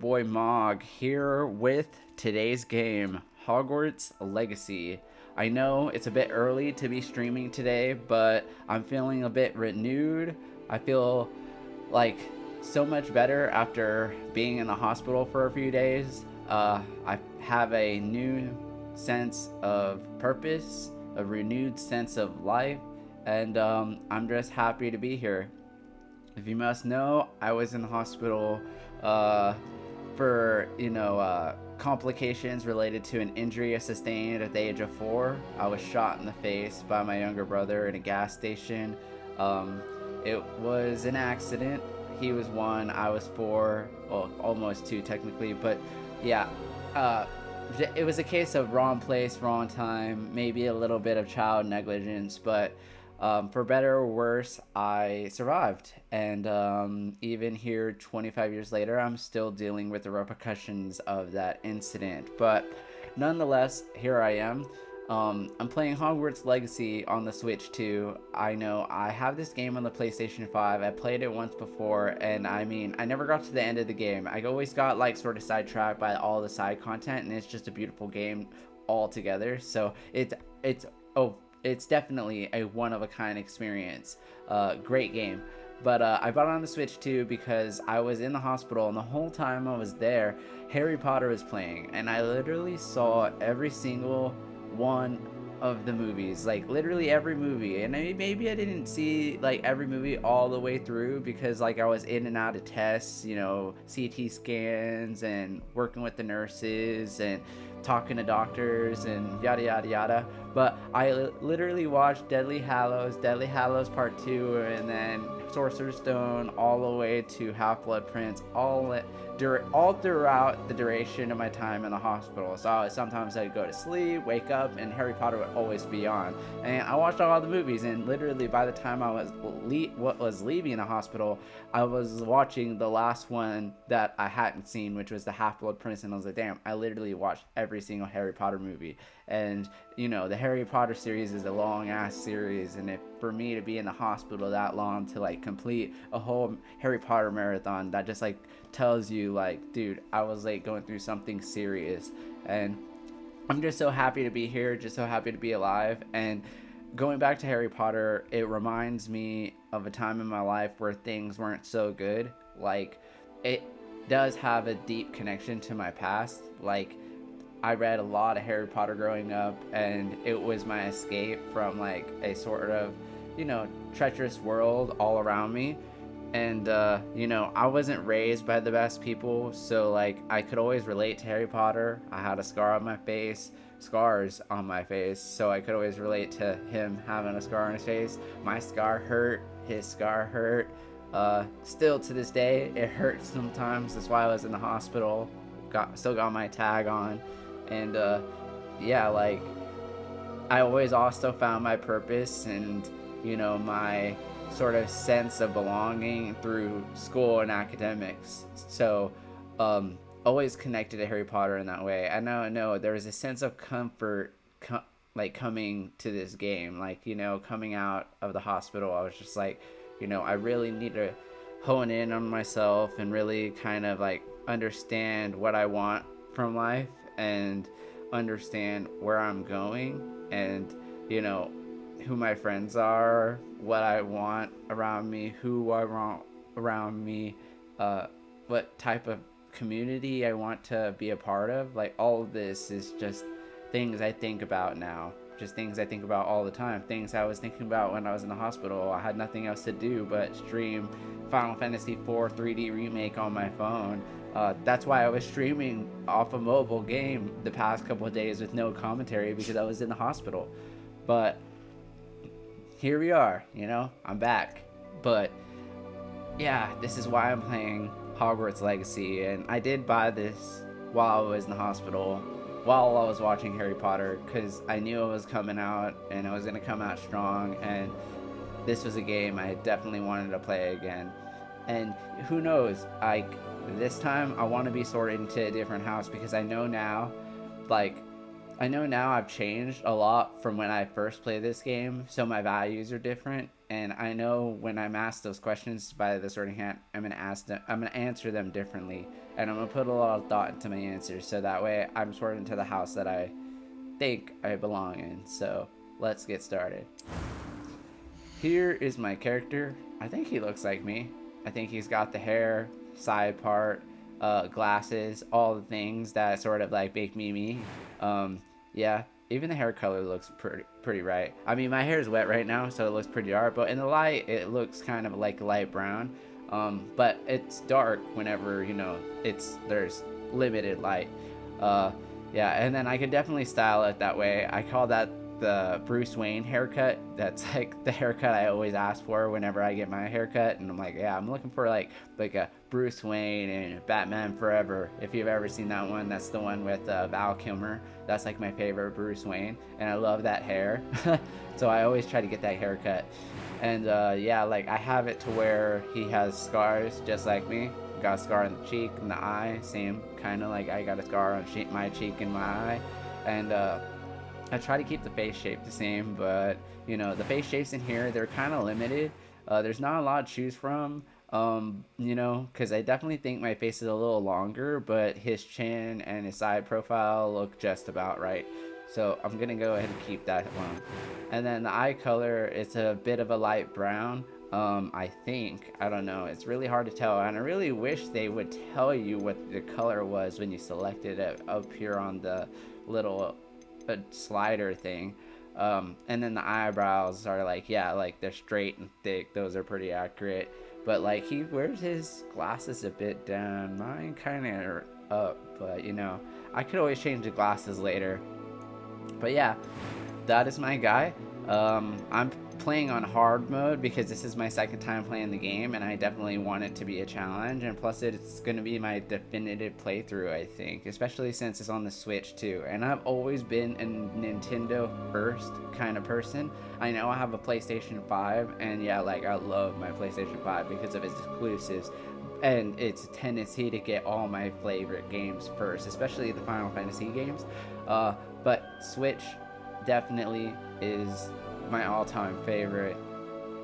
Boy Mog here with today's game, Hogwarts Legacy. I know it's a bit early to be streaming today, but I'm feeling a bit renewed. I feel like so much better after being in the hospital for a few days. I have a new sense of purpose, a renewed sense of life, and I'm just happy to be here. If you must know, I was in the hospital uh, for complications related to an injury I sustained at the age of 4. I was shot in the face by my younger brother in a gas station. Um, it was an accident. He was 1, I was 4, well, almost 2 technically, but yeah. Uh, it was a case of wrong place, wrong time, maybe a little bit of child negligence, but for better or worse, I survived. And even here, 25 years later, I'm still dealing with the repercussions of that incident. But nonetheless, here I am. I'm playing Hogwarts Legacy on the Switch too. I know I have this game on the PlayStation 5. I played it once before, and I mean, I never got to the end of the game. I always got like sort of sidetracked by all the side content, and it's just a beautiful game altogether. So oh, it's definitely a one of a kind experience. Great game. But I bought it on the Switch too because I was in the hospital, and the whole time I was there, Harry Potter was playing, and I literally saw every single one of the movies, like literally every movie. And maybe I didn't see like every movie all the way through because like I was in and out of tests, CT scans and working with the nurses and talking to doctors and yada yada yada. But I literally watched Deadly Hallows Part 2, and then Sorcerer's Stone, all the way to Half Blood Prince, all throughout the duration of my time in the hospital. So sometimes I'd go to sleep, wake up, and Harry Potter would always be on. And I watched all the movies, and literally by the time I was leaving the hospital, I was watching the last one that I hadn't seen, which was the Half Blood Prince, and I was like, damn, I literally watched every single Harry Potter movie. And the Harry Potter series is a long ass series, and if for me to be in the hospital that long to like complete a whole Harry Potter marathon, that just like tells you like, dude, I was like going through something serious. And I'm just so happy to be here, just so happy to be alive. And going back to Harry Potter, it reminds me of a time in my life where things weren't so good. Like, it does have a deep connection to my past. Like, I read a lot of Harry Potter growing up, and it was my escape from like a sort of, treacherous world all around me. And I wasn't raised by the best people, so like I could always relate to Harry Potter. I had scars on my face, so I could always relate to him having a scar on his face. My scar hurt, his scar hurt. Still to this day, it hurts sometimes. That's why I was in the hospital. Still got my tag on. And yeah, like I always also found my purpose and my sort of sense of belonging through school and academics. So always connected to Harry Potter in that way. I know there was a sense of comfort like coming to this game, like coming out of the hospital. I was just like, I really need to hone in on myself and really kind of like understand what I want from life and understand where I'm going, and who my friends are, what I want around me, who I want around me, what type of community I want to be a part of. Like, all of this is just things I think about now. Just things I think about all the time. Things I was thinking about when I was in the hospital. I had nothing else to do but stream Final Fantasy IV 3D Remake on my phone. That's why I was streaming off a mobile game the past couple of days with no commentary, because I was in the hospital. But here we are, I'm back. But yeah, this is why I'm playing Hogwarts Legacy, and I did buy this while I was in the hospital, while I was watching Harry Potter, because I knew it was coming out, and it was going to come out strong, and this was a game I definitely wanted to play again. And who knows, like, this time I want to be sorted into a different house, because I know now I've changed a lot from when I first played this game, so my values are different. and I know when I'm asked those questions by the sorting hat, I'm gonna answer them differently, and I'm gonna put a lot of thought into my answers, so that way I'm sorted into the house that I think I belong in. So let's get started. Here is my character. I think he looks like me. I think he's got the hair, side part, glasses, all the things that sort of like make me me. Yeah, even the hair color looks pretty right. I mean, my hair is wet right now, so it looks pretty dark, but in the light, it looks kind of like light brown. But it's dark whenever, you know, there's limited light. Uh, yeah, and then I could definitely style it that way. I call that the Bruce Wayne haircut. That's like the haircut I always ask for whenever I get my haircut, and I'm like, yeah, I'm looking for like a Bruce Wayne and Batman Forever. If you've ever seen that one, that's the one with Val Kilmer. That's like my favorite Bruce Wayne, and I love that hair. So I always try to get that haircut. And yeah, like I have it to where he has scars just like me. Got a scar on the cheek and the eye, same kind of like I got a scar on my cheek and my eye. And I try to keep the face shape the same, but you know, the face shapes in here, they're kind of limited. There's not a lot to choose from, you know, because I definitely think my face is a little longer, but his chin and his side profile look just about right. So I'm gonna go ahead and keep that one. And then the eye color, it's a bit of a light brown. I think, I don't know, it's really hard to tell, and I really wish they would tell you what the color was when you selected it up here on the little slider thing. And then the eyebrows are like, yeah, like they're straight and thick. Those are pretty accurate. But like he wears his glasses a bit down. Mine kind of up, but you know, I could always change the glasses later. But yeah, that is my guy. I'm playing on hard mode because this is my second time playing the game, and I definitely want it to be a challenge, and plus it's going to be my definitive playthrough, I think, especially since it's on the Switch too. And I've always been a Nintendo first kind of person. I know I have a PlayStation 5, and yeah, like I love my PlayStation 5 because of its exclusives and its tendency to get all my favorite games first, especially the Final Fantasy games. But Switch definitely is my all-time favorite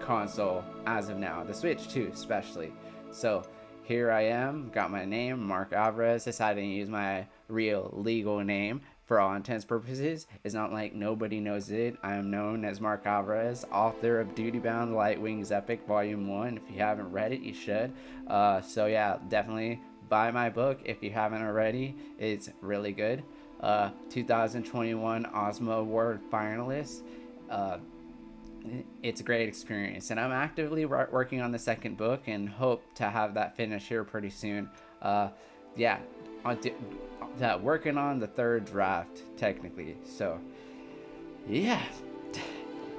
console as of now. The Switch too, especially. So here I am, got my name, Mark Alvarez, decided to use my real legal name for all intents purposes. It's not like nobody knows it. I am known as Mark Alvarez, author of Duty Bound Light Wings Epic Volume 1. If you haven't read it, you should. So yeah, definitely buy my book if you haven't already. It's really good. 2021 Ozma Award finalist. It's a great experience, and I'm actively working on the second book and hope to have that finished here pretty soon. Yeah, working on the third draft technically. So yeah,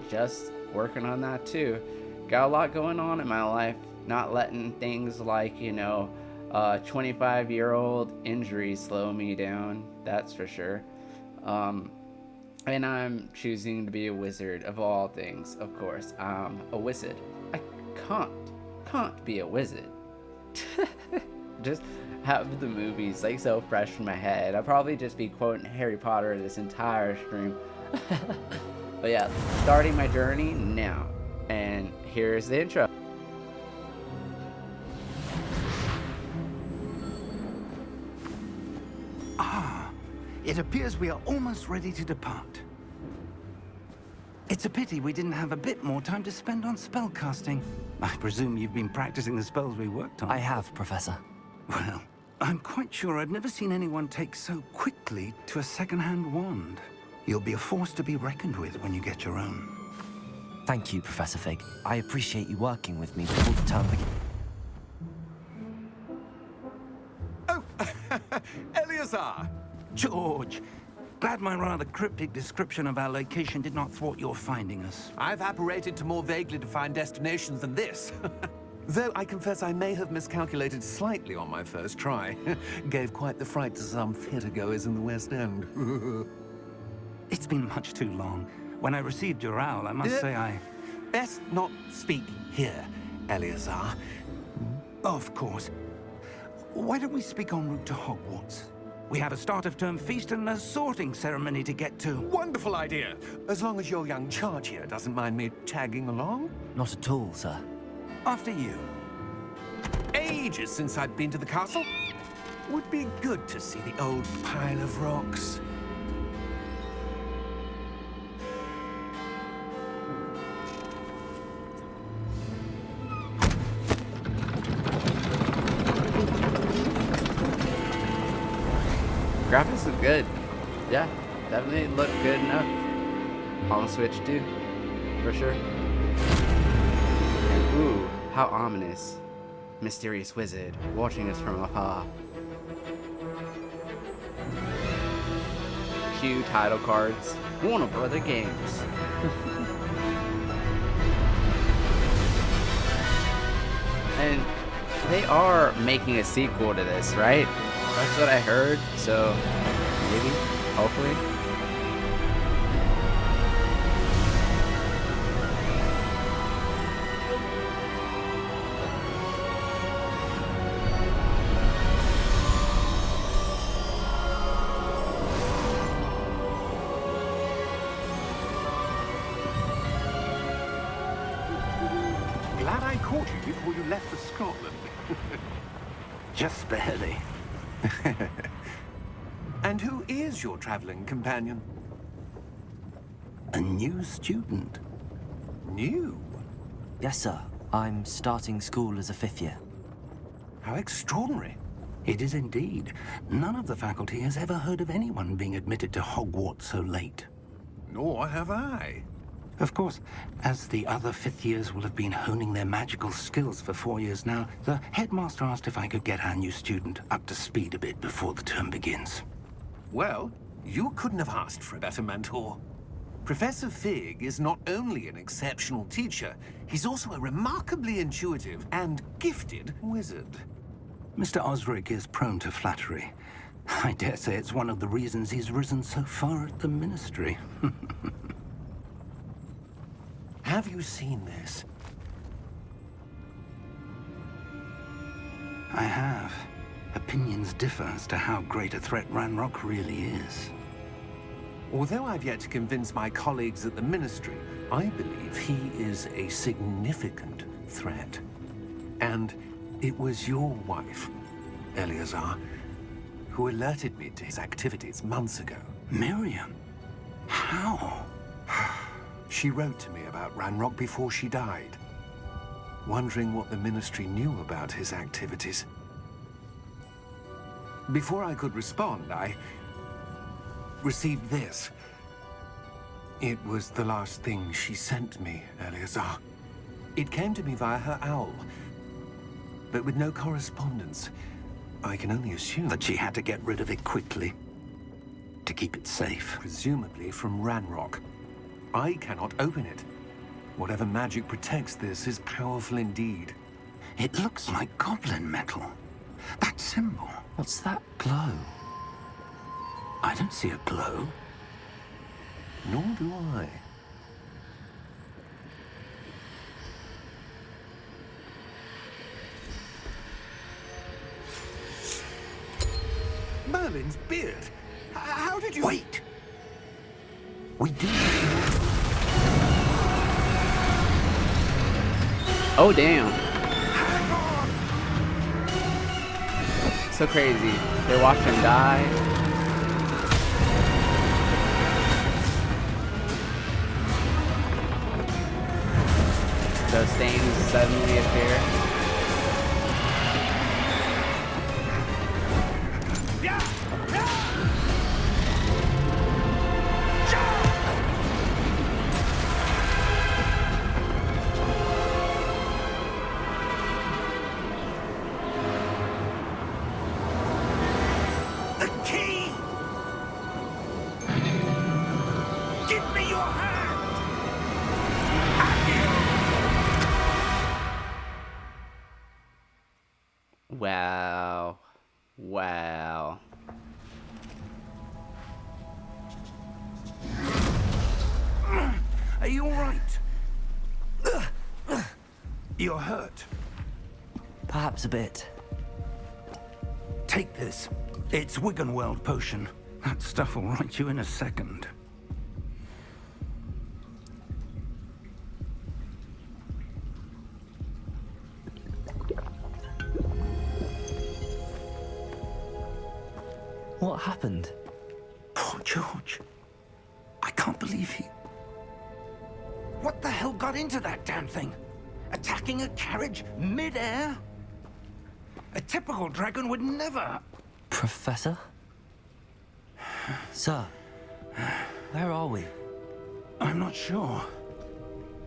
just working on that too. Got a lot going on in my life, not letting things like, you know, 25-year-old injuries slow me down, that's for sure. And I'm choosing to be a wizard of all things, of course. I'm a wizard. I can't be a wizard. Just have the movies like so fresh in my head. I'll probably just be quoting Harry Potter this entire stream. But yeah, starting my journey now. And here's the intro. It appears we are almost ready to depart. It's a pity we didn't have a bit more time to spend on spellcasting. I presume you've been practicing the spells we worked on. I have, Professor. Well, I'm quite sure I've never seen anyone take so quickly to a second-hand wand. You'll be a force to be reckoned with when you get your own. Thank you, Professor Fig. I appreciate you working with me before the term begins. Oh, Eleazar! George, glad my rather cryptic description of our location did not thwart your finding us. I've apparated to more vaguely defined destinations than this. Though I confess I may have miscalculated slightly on my first try. Gave quite the fright to some theatre-goers in the West End. It's been much too long. When I received your owl, I must say I... Best not speak here, Eleazar. Of course. Why don't we speak en route to Hogwarts? We have a start-of-term feast and a sorting ceremony to get to. Wonderful idea. As long as your young charge here doesn't mind me tagging along. Not at all, sir. After you. Ages since I'd been to the castle. Would be good to see the old pile of rocks. Graphics look good. Yeah, definitely look good enough. On Switch too, for sure. And ooh, how ominous. Mysterious wizard watching us from afar. Cue title cards. Warner Brother Games. And they are making a sequel to this, right? That's what I heard, so maybe, hopefully. Glad I caught you before you left for Scotland. Just barely. And who is your traveling companion? A new student. New? Yes, sir. I'm starting school as a 5th year. How extraordinary. It is indeed. None of the faculty has ever heard of anyone being admitted to Hogwarts so late. Nor have I. Of course, as the other 5th years will have been honing their magical skills for 4 years now, the headmaster asked if I could get our new student up to speed a bit before the term begins. Well, you couldn't have asked for a better mentor. Professor Fig is not only an exceptional teacher, he's also a remarkably intuitive and gifted wizard. Mr. Osric is prone to flattery. I dare say it's one of the reasons he's risen so far at the Ministry. Have you seen this? I have. Opinions differ as to how great a threat Ranrock really is. Although I've yet to convince my colleagues at the Ministry, I believe he is a significant threat. And it was your wife, Eleazar, who alerted me to his activities months ago. Miriam? How? She wrote to me about Ranrock before she died, wondering what the Ministry knew about his activities. Before I could respond, I received this. It was the last thing she sent me, Eleazar. It came to me via her owl, but with no correspondence. I can only assume That she had to get rid of it quickly. To keep it safe. presumably from Ranrock. I cannot open it. Whatever magic protects this is powerful indeed. It looks like goblin metal. That symbol. What's that glow? I don't see a glow. Nor do I. Merlin's beard. How did you... Wait! We do. Oh damn. So crazy. They watch him die. Those stains suddenly appear. The key! Give me your hand! Wow. Wow. Are you all right? You're hurt. Perhaps a bit. Take this. It's Wiggenweld potion. That stuff will right you in a second. What happened? Poor George. I can't believe he... What the hell got into that damn thing? Attacking a carriage mid-air? A typical dragon would never... Professor? Sir, where are we? I'm not sure.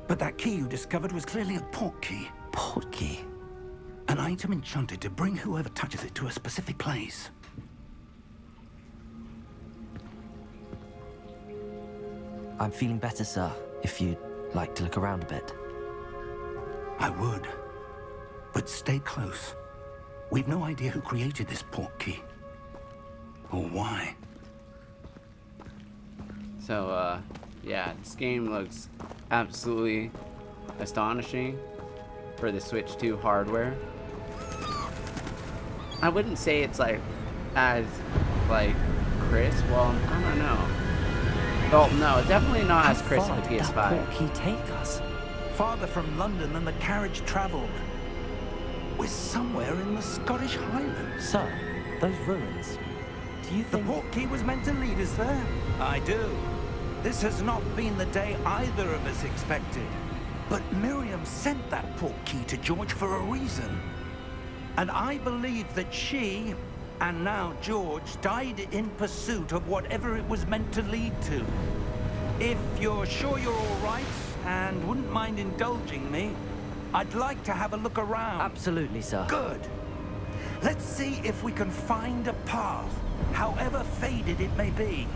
But that key you discovered was clearly a port key. Port key? An item enchanted to bring whoever touches it to a specific place. I'm feeling better, sir, if you'd like to look around a bit. I would. But stay close. We've no idea who created this port key. Or why. So, yeah, this game looks absolutely astonishing for the Switch 2 hardware. I wouldn't say it's like as like crisp. Well, I don't know. Well, no, definitely not as crisp as the PS5. How far did that port key take us? Farther from London than the carriage traveled. We're somewhere in the Scottish Highlands. Sir, those ruins. Do you The think... port key was meant to lead us there? I do. This has not been the day either of us expected. But Miriam sent that port key to George for a reason. And I believe that she, and now George, died in pursuit of whatever it was meant to lead to. If you're sure you're all right, and wouldn't mind indulging me, I'd like to have a look around. Absolutely, sir. Good. Let's see if we can find a path, however faded it may be.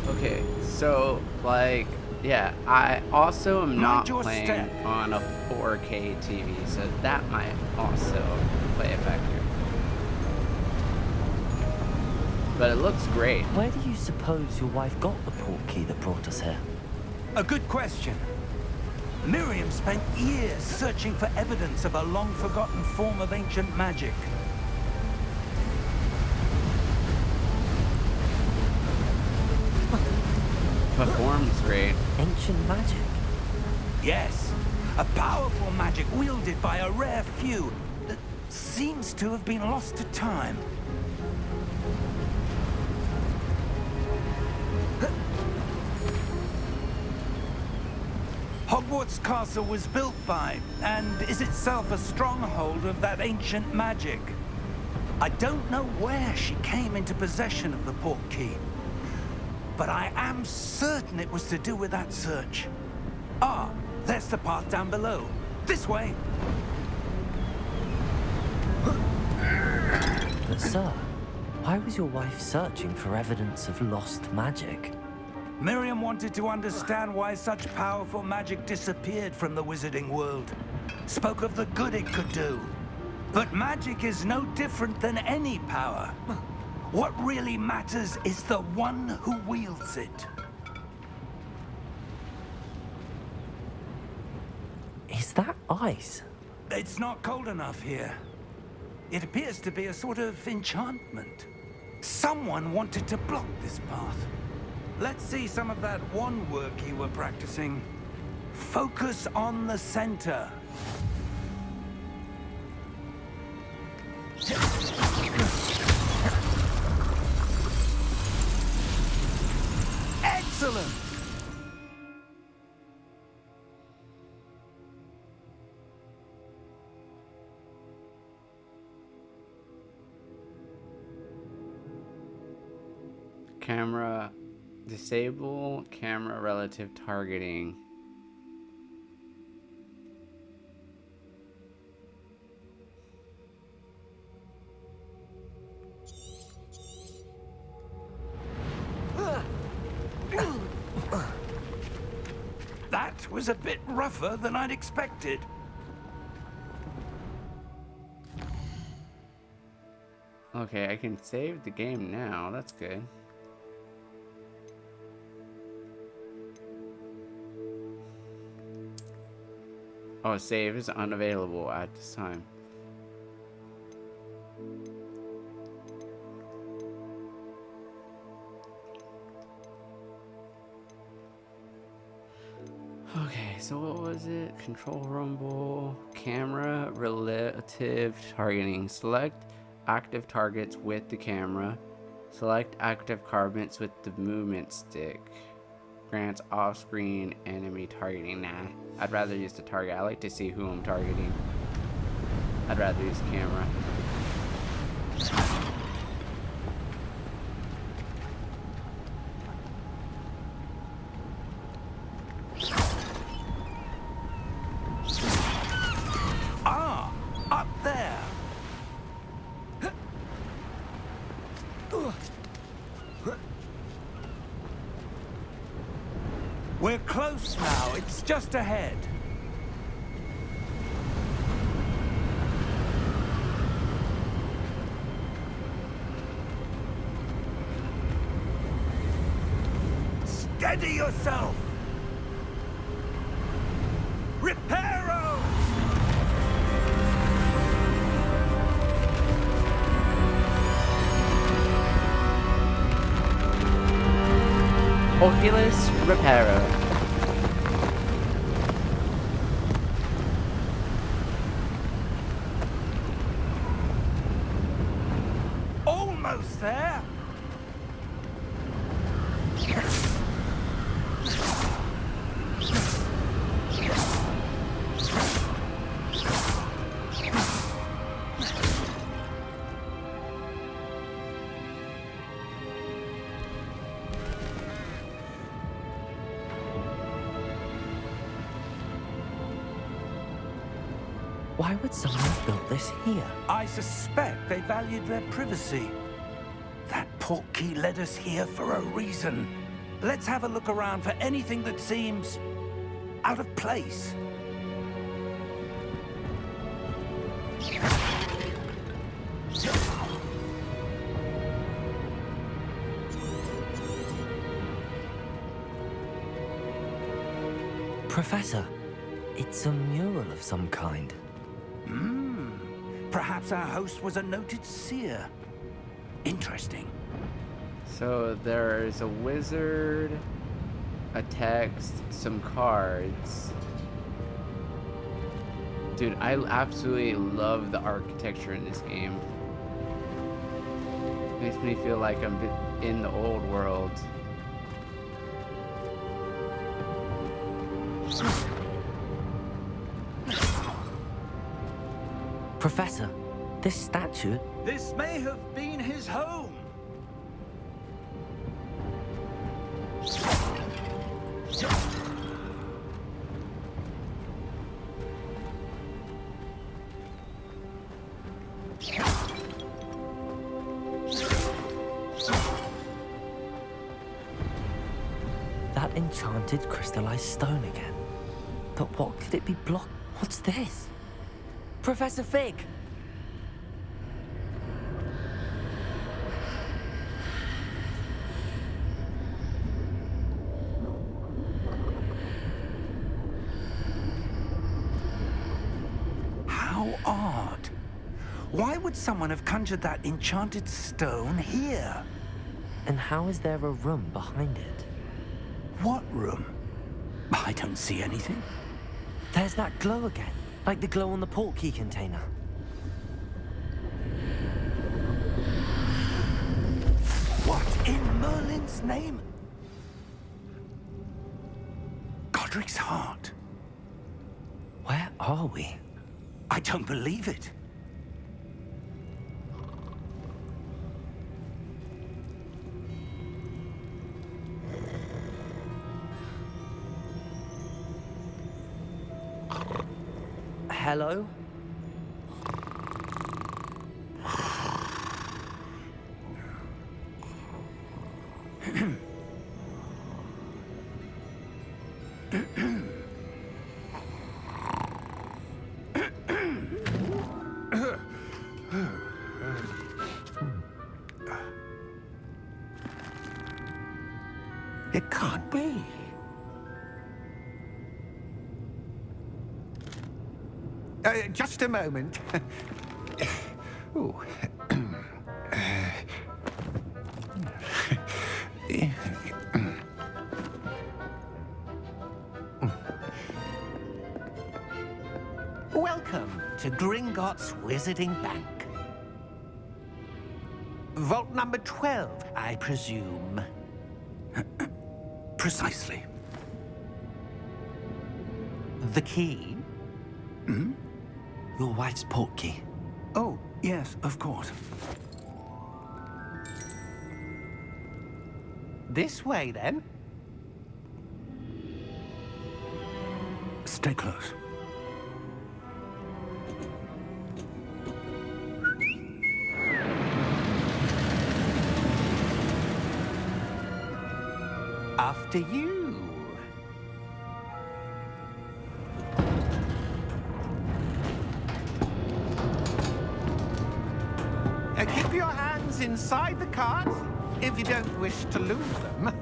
Okay, so, like, yeah, I also am not Mind your playing step. on a 4K TV, so that might also play a factor. But it looks great. Where do you suppose your wife got the port key that brought us here? A good question. Miriam spent years searching for evidence of a long-forgotten form of ancient magic. Performs great. Ancient magic? Yes, a powerful magic wielded by a rare few that seems to have been lost to time. Hogwarts Castle was built by, and is itself a stronghold of that ancient magic. I don't know where she came into possession of the port key, but I am certain it was to do with that search. Ah, there's the path down below. This way. But sir, why was your wife searching for evidence of lost magic? Miriam wanted to understand why such powerful magic disappeared from the wizarding world. Spoke of the good it could do. But magic is no different than any power. What really matters is the one who wields it. Is that ice? It's not cold enough here. It appears to be a sort of enchantment. Someone wanted to block this path. Let's see some of that wand work you were practicing. Focus on the center. Excellent! Camera disable camera relative targeting. That was a bit rougher than I'd expected. Okay, I can save the game now. That's good. Oh, save is unavailable at this time. Okay, so what was it? Control rumble, camera, relative targeting. Select active targets with the camera. Select active targets with the movement stick. Grants off-screen enemy targeting. Nah, I'd rather use the target. I like to see who I'm targeting. I'd rather use camera. Ah, up there. We're close now. It's just ahead. Steady yourself! Reparo! Oculus Reparo. Almost there. Why would someone have built this here? I suspect they valued their privacy. That portkey led us here for a reason. Let's have a look around for anything that seems out of place. Professor, it's a mural of some kind. Perhaps our host was a noted seer. Interesting. So there's a wizard, a text, some cards. Dude, I absolutely love the architecture in this game. Makes me feel like I'm in the old world. Professor, this statue... This may have been his home. That enchanted crystallized stone again. But what could it be blocked? What's this? Professor Fig! How odd. Why would someone have conjured that enchanted stone here? And how is there a room behind it? What room? I don't see anything. There's that glow again, like the glow on the portkey container. What in Merlin's name? Godric's heart. Where are we? I don't believe it. Hello? It can't be. Just a moment. Ooh. Gringotts Wizarding Bank. Vault number 12, I presume. Precisely. The key? Your wife's portkey. Oh, yes, of course. This way, then. Stay close. After you. Keep your hands inside the cart if you don't wish to lose them.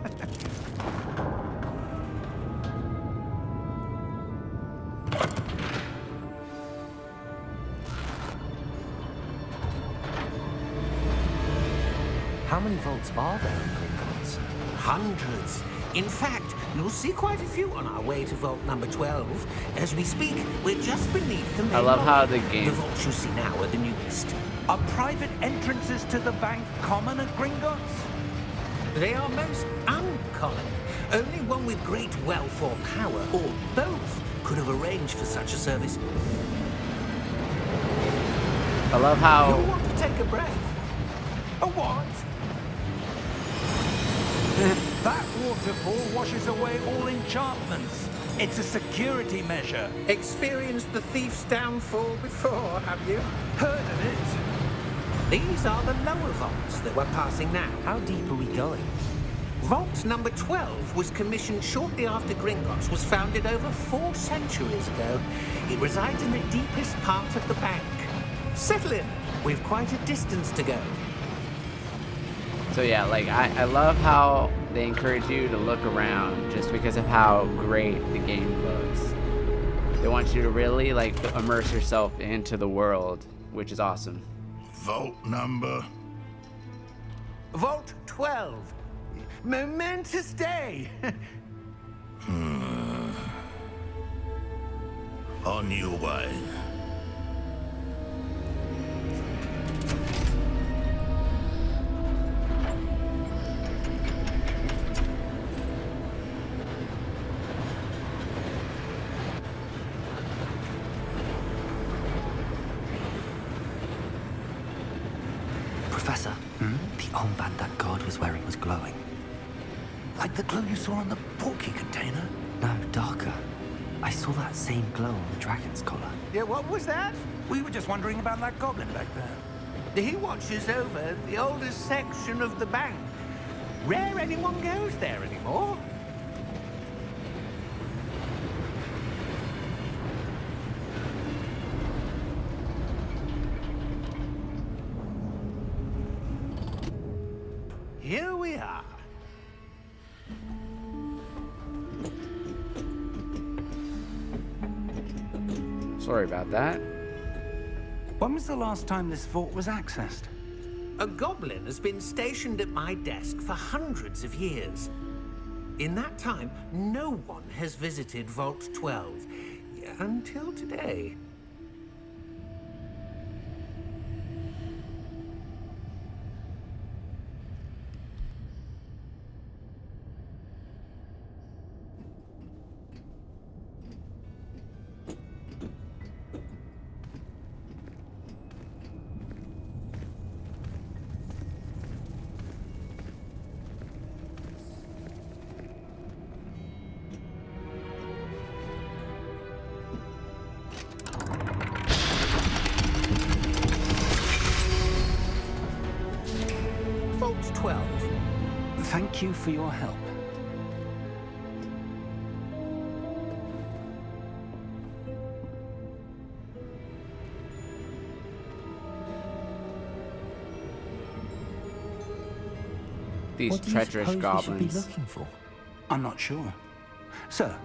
How many vaults are there in Gringotts? Hundreds. In fact, you'll see quite a few on our way to vault number 12. As we speak, we're just beneath the main I love how vault. the game- The vaults you see now are the newest. Are private entrances to the bank common at Gringotts? They are most uncommon. Only one with great wealth or power, or both, could have arranged for such a service. I love You how want to take a breath? A what? That waterfall washes away all enchantments. It's a security measure. Experienced the thief's downfall before, have you? Heard of it? These are the lower vaults that we're passing now. How deep are we going? Vault number 12 was commissioned shortly after Gringotts was founded over 4 centuries ago. It resides in the deepest part of the bank. Settle in. We've quite a distance to go. So yeah, like I love how they encourage you to look around just because of how great the game looks. They want you to really like immerse yourself into the world, which is awesome. Vault number. Vault 12. Momentous day. On your way. Professor, the armband that guard was wearing was glowing. Like the glow you saw on the portkey container? No, darker. I saw that same glow on the dragon's collar. Yeah, what was that? We were just wondering about that goblin back there. He watches over the oldest section of the bank. Rare anyone goes there anymore. Here we are. Sorry about that. When was the last time this vault was accessed? A goblin has been stationed at my desk for hundreds of years. In that time, no one has visited Vault 12 until today. Vault 12. Thank you for your help. These What do you treacherous suppose we should be goblins. looking for? I'm not sure. Sir,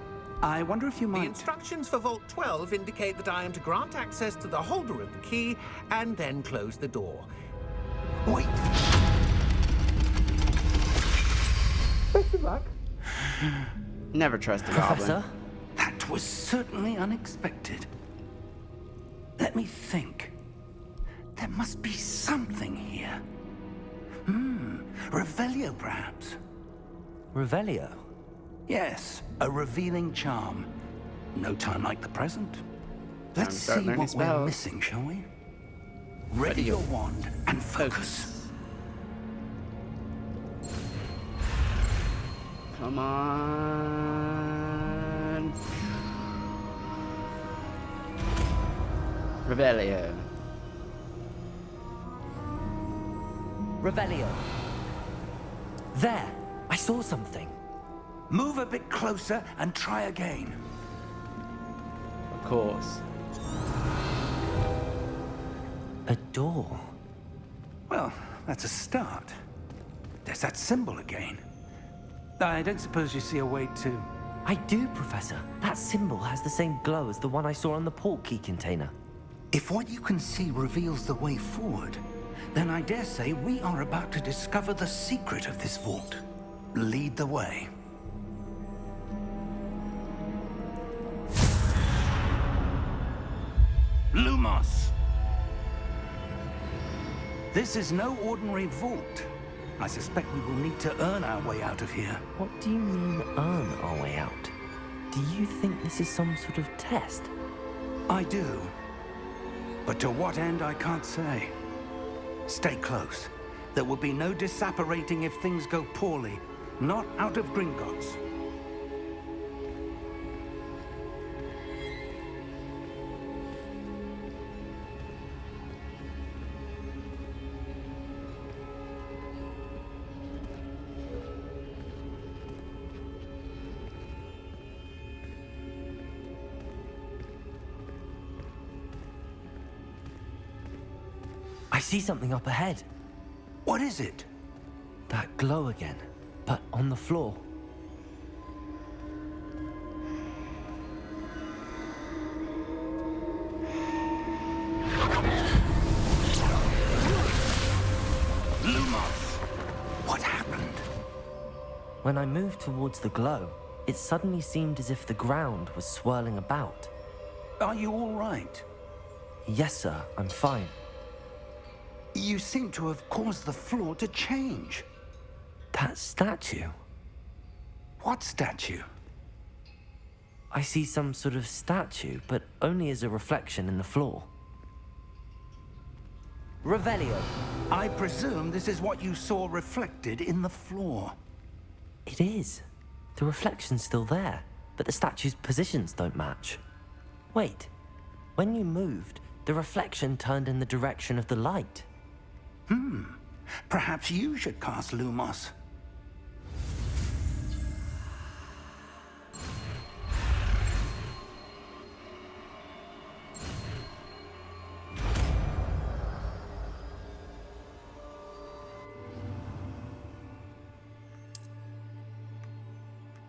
I wonder if you The might... instructions for Vault 12 indicate that I am to grant access to the holder of the key and then close the door. Wait! Best of luck. Never trust a goblin. Professor? That was certainly unexpected. Let me think. There must be something here. Revelio, perhaps? Revelio? Yes, a revealing charm. No time like the present. Let's start see learning what we're spells. missing, shall we? Ready your wand and focus. Come on. Revelio. Revelio. There! I saw something. Move a bit closer and try again. Of course. A door. Well, that's a start. There's that symbol again. I don't suppose you see a way to... I do, Professor. That symbol has the same glow as the one I saw on the port key container. If what you can see reveals the way forward, then I dare say we are about to discover the secret of this vault. Lead the way. Lumos! This is no ordinary vault. I suspect we will need to earn our way out of here. What do you mean, earn our way out? Do you think this is some sort of test? I do. But to what end, I can't say. Stay close. There will be no disapparating if things go poorly. Not out of Gringotts. I see something up ahead. What is it? That glow again, but on the floor. Lumos! What happened? When I moved towards the glow, it suddenly seemed as if the ground was swirling about. Are you all right? Yes, sir, I'm fine. You seem to have caused the floor to change. That statue? What statue? I see some sort of statue, but only as a reflection in the floor. Revelio. I presume this is what you saw reflected in the floor. It is. The reflection's still there, but the statue's positions don't match. Wait. When you moved, the reflection turned in the direction of the light. Perhaps you should cast Lumos.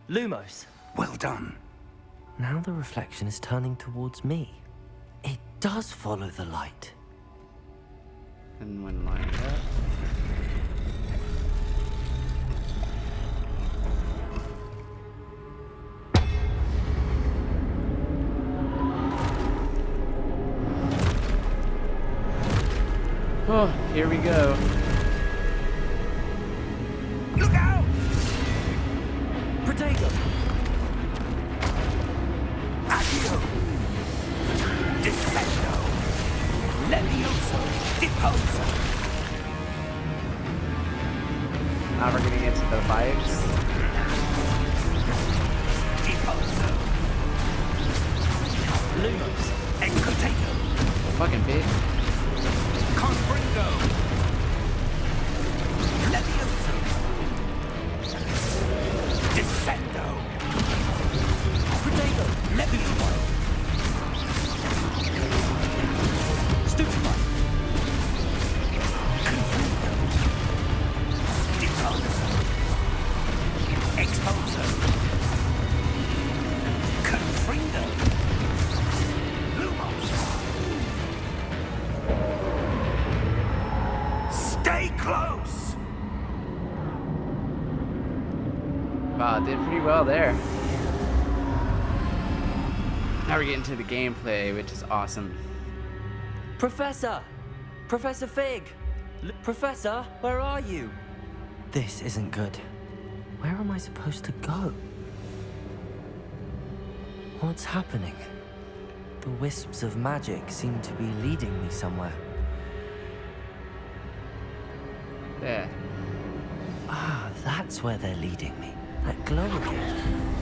Lumos. Well done. Now the reflection is turning towards me. It does follow the light. And one line up. Oh, here we go. Look out! Protego! Accio! Defendo! Levioso! Deposo! Now we're getting into the vibes. Deposo! Lumos! Exotato! Fucking bitch. Confringo! Levioso! Descendo! Protego! Levioso! Stupefy! Confringo! Deposo! Exposo! Confringo! Lumos! Stay close! Wow, did pretty well there. Now we're getting to the gameplay, which is awesome. Professor! Professor Fig! Professor, where are you? This isn't good. Where am I supposed to go? What's happening? The wisps of magic seem to be leading me somewhere. There. Ah, that's where they're leading me. That glow again.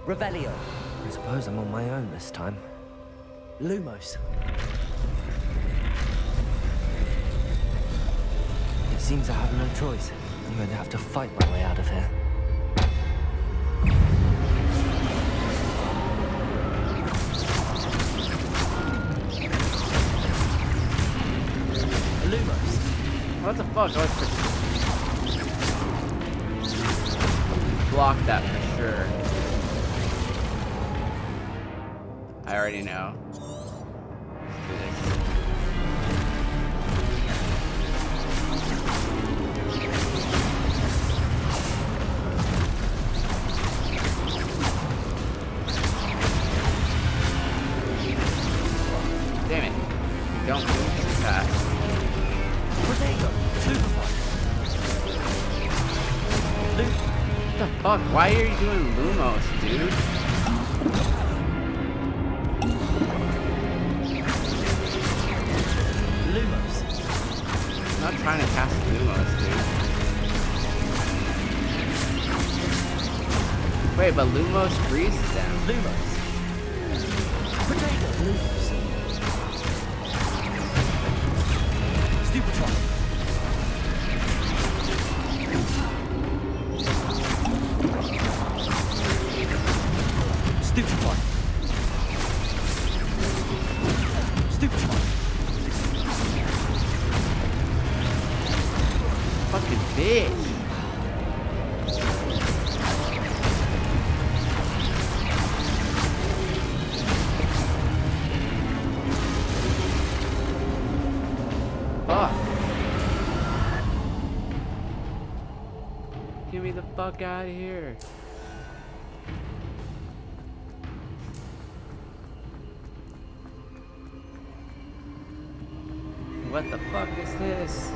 Revelio. I suppose I'm on my own this time. Lumos. It seems I have no choice. I'm going to have to fight my way out of here. Lumos. What the fuck? I was block that for sure. I already know. Let's do this. Damn it. Don't move too fast. Potato. Superfly. What the fuck? Why are you doing Lumos, dude? Lumos. I'm not trying to cast Lumos, dude. Wait, but Lumos freezes them. Lumos. Potato. Lumos. Stupefy. Stupefy. Stupefy. Fucking bitch. Fuck. Get me the fuck out of here. What the fuck is this?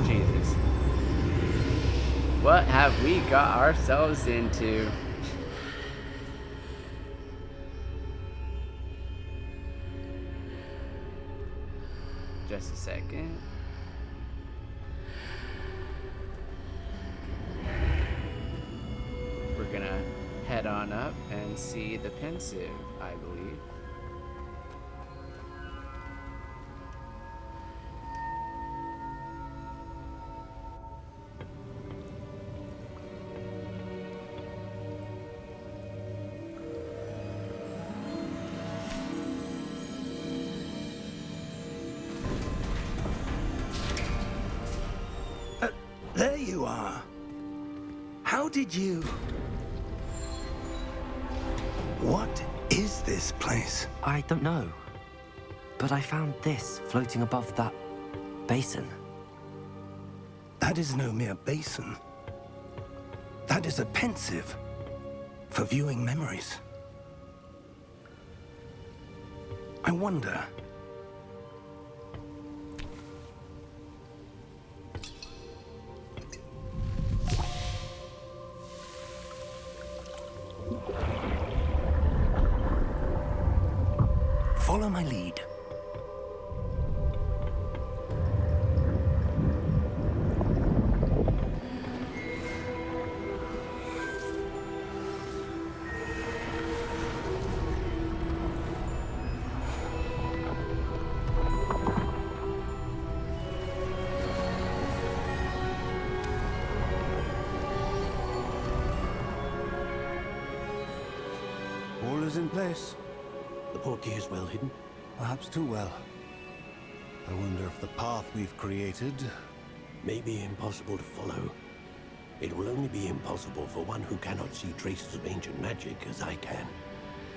Jesus. What have we got ourselves into? Just a second. We're gonna head on up and see the pensive, I believe. There you are. How did you... What is this place? I don't know. But I found this floating above that basin. That is no mere basin. That is a pensive for viewing memories. I wonder... Follow my lead. All is in place. The portkey is well hidden, perhaps too well. I wonder if the path we've created may be impossible to follow. It will only be impossible for one who cannot see traces of ancient magic as I can.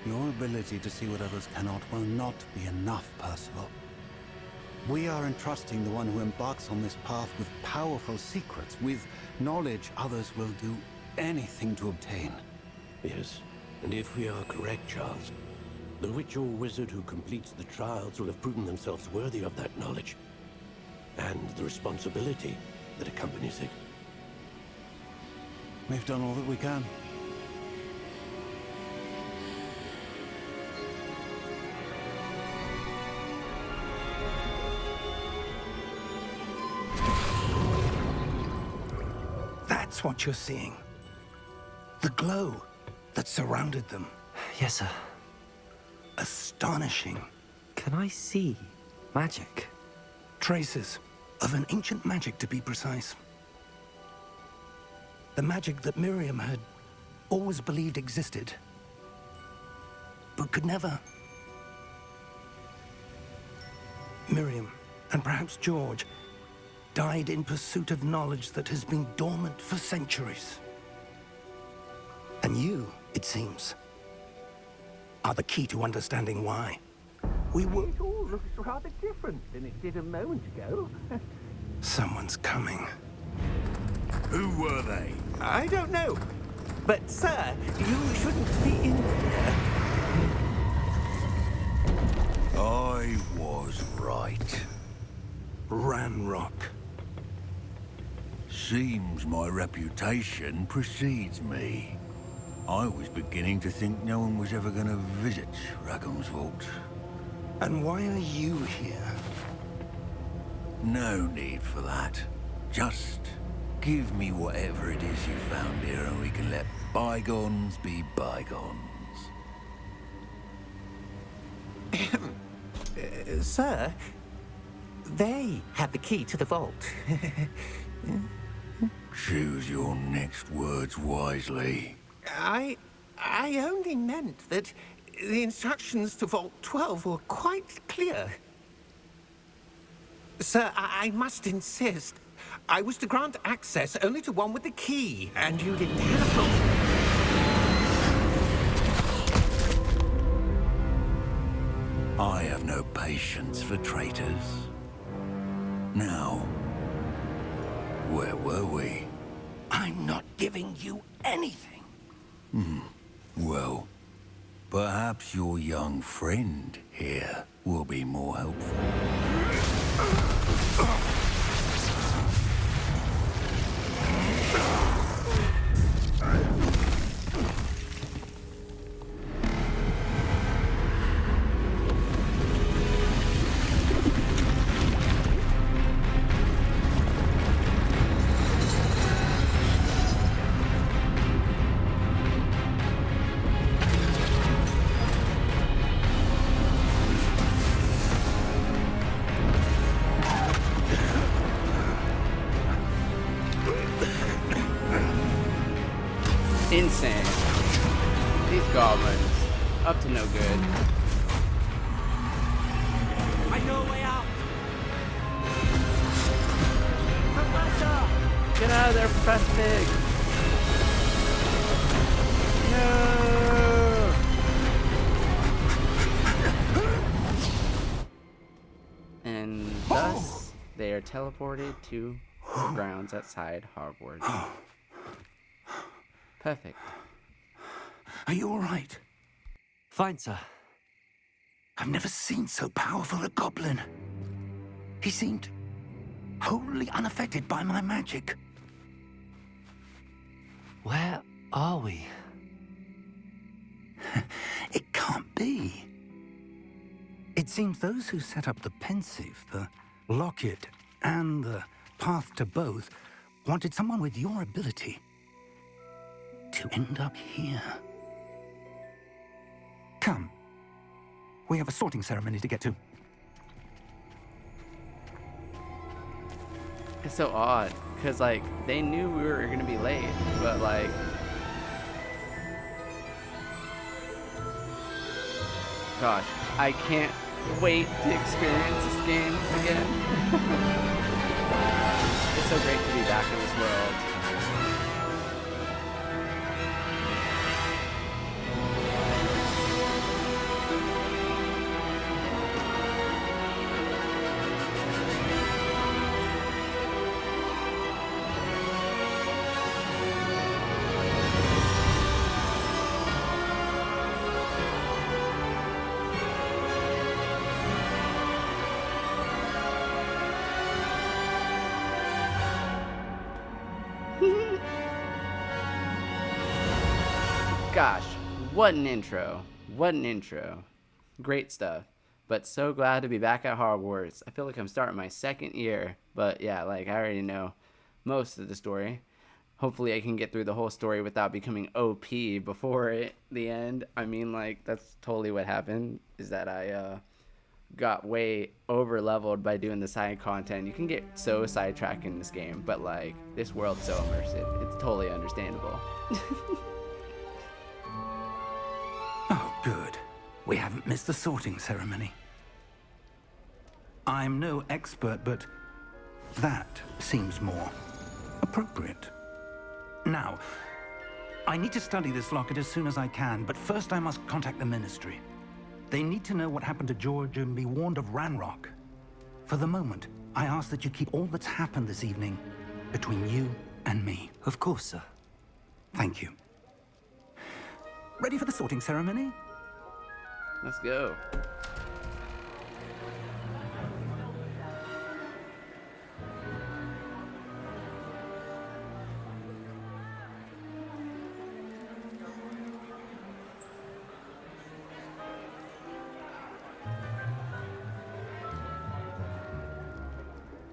Your ability to see what others cannot will not be enough, Percival. We are entrusting the one who embarks on this path with powerful secrets, with knowledge others will do anything to obtain. Yes, and if we are correct, Charles, the witch or wizard who completes the trials will have proven themselves worthy of that knowledge, and the responsibility that accompanies it. We've done all that we can. That's what you're seeing. The glow that surrounded them. Yes, sir. Astonishing. Can I see magic? Traces of an ancient magic, to be precise. The magic that Miriam had always believed existed, but could never. Miriam, and perhaps George, died in pursuit of knowledge that has been dormant for centuries. And you, it seems, are the key to understanding why. We were... It all looks rather different than it did a moment ago. Someone's coming. Who were they? I don't know. But, sir, you shouldn't be in here. I was right. Ranrock. Seems my reputation precedes me. I was beginning to think no one was ever going to visit Rackham's vault. And why are you here? No need for that. Just give me whatever it is you found here and we can let bygones be bygones. Sir, they have the key to the vault. Choose your next words wisely. I only meant that the instructions to Vault 12 were quite clear. Sir, I must insist. I was to grant access only to one with the key, and you didn't have them. I have no patience for traitors. Now, where were we? I'm not giving you anything. Well, perhaps your young friend here will be more helpful. Insane. These goblins, up to no good. I know a way out! Get out of there, Professor Pig! No! And thus, they are teleported to the grounds outside Hogwarts. Perfect. Are you all right? Fine, sir. I've never seen so powerful a goblin. He seemed wholly unaffected by my magic. Where are we? It can't be. It seems those who set up the pensive, the locket, and the path to both wanted someone with your ability to end up here. Come. We have a sorting ceremony to get to. It's so odd, because, like, they knew we were going to be late, but, like... Gosh, I can't wait to experience this game again. It's so great to be back in this world. Gosh, what an intro. What an intro. Great stuff. But so glad to be back at Hogwarts. I feel like I'm starting my second year. But yeah, like I already know most of the story. Hopefully I can get through the whole story without becoming OP before the end. I mean, like, that's totally what happened, is that I got way over leveled by doing the side content. You can get so sidetracked in this game, but like, this world's so immersive. It's totally understandable. Oh, good. We haven't missed the sorting ceremony. I'm no expert, but that seems more appropriate. Now, I need to study this locket as soon as I can, but first I must contact the Ministry. They need to know what happened to George and be warned of Ranrock. For the moment, I ask that you keep all that's happened this evening between you and me. Of course, sir. Thank you. Ready for the sorting ceremony? Let's go.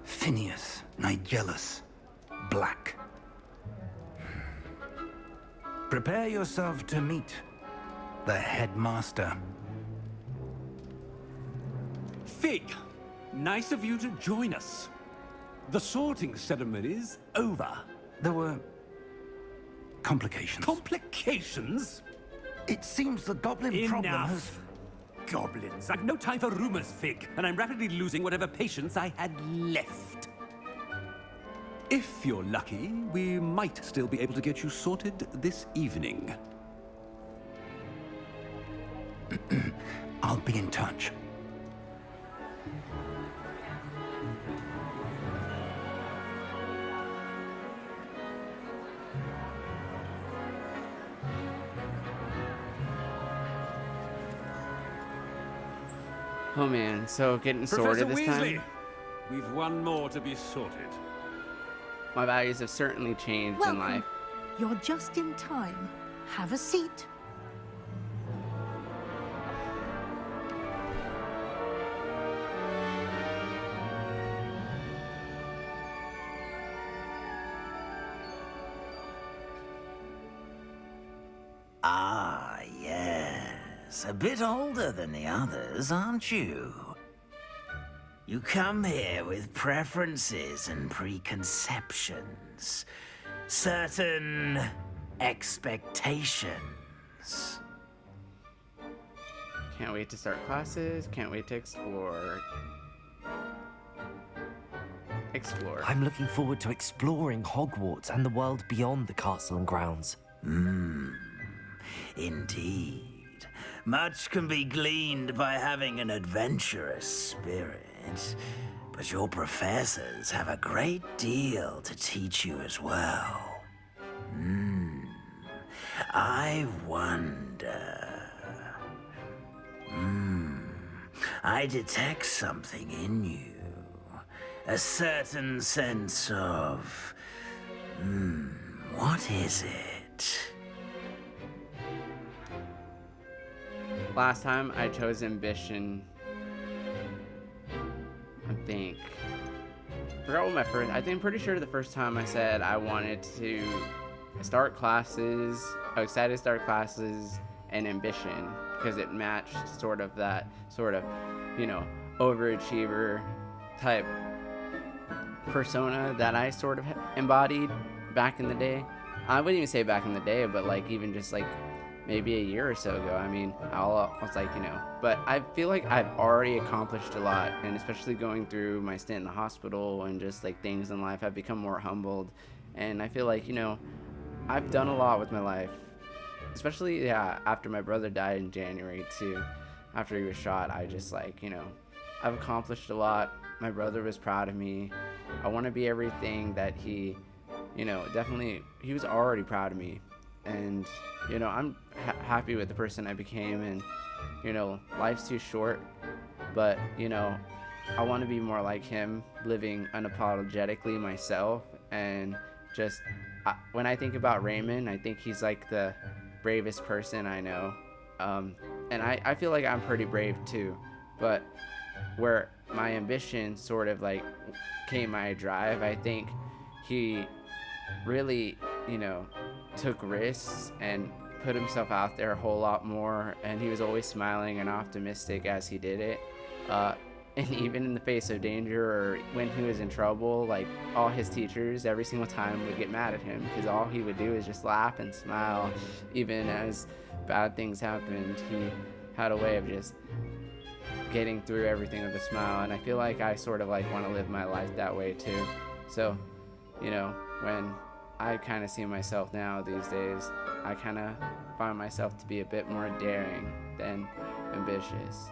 Phineas, Nigellus, Black. Prepare yourself to meet the headmaster. Fig, nice of you to join us. The sorting ceremony's over. There were complications. Complications? It seems the goblin problem has... Enough. Goblins. I've no time for rumors, Fig, and I'm rapidly losing whatever patience I had left. If you're lucky, we might still be able to get you sorted this evening. I'll be in touch. Oh man, so getting sorted this Weasley, time? we've one more to be sorted. My values have certainly changed in life. You're just in time. Have a seat. Ah, yes. A bit older than the others, aren't you? You come here with preferences and preconceptions. Certain expectations. Can't wait to start classes. Can't wait to explore. I'm looking forward to exploring Hogwarts and the world beyond the castle and grounds. Indeed. Much can be gleaned by having an adventurous spirit, but your professors have a great deal to teach you as well. I wonder... I detect something in you. A certain sense of... what is it? Last time I chose ambition. I think. Forgot what my first. I think pretty sure the first time I said I wanted to start classes. I was excited to start classes and ambition because it matched sort of that overachiever type persona that I sort of embodied back in the day. I wouldn't even say back in the day, but like even just like maybe a year or so ago. I mean, I was like, but I feel like I've already accomplished a lot, and especially going through my stint in the hospital and just like things in life, I've become more humbled, and I feel like, I've done a lot with my life, especially, after my brother died in January too. After he was shot, I just like, I've accomplished a lot. My brother was proud of me. I want to be everything that he, definitely, he was already proud of me. And, I'm happy with the person I became, and, life's too short, but, I want to be more like him, living unapologetically myself, and just, when I think about Raymond, I think he's like the bravest person I know. And I feel like I'm pretty brave too, but where my ambition sort of like came my drive, I think he really, took risks and put himself out there a whole lot more, and he was always smiling and optimistic as he did it. And even in the face of danger or when he was in trouble, like all his teachers every single time would get mad at him because all he would do is just laugh and smile. Even as bad things happened, he had a way of just getting through everything with a smile. And I feel like I sort of like want to live my life that way too. So, when I kind of see myself now these days, I kind of find myself to be a bit more daring than ambitious.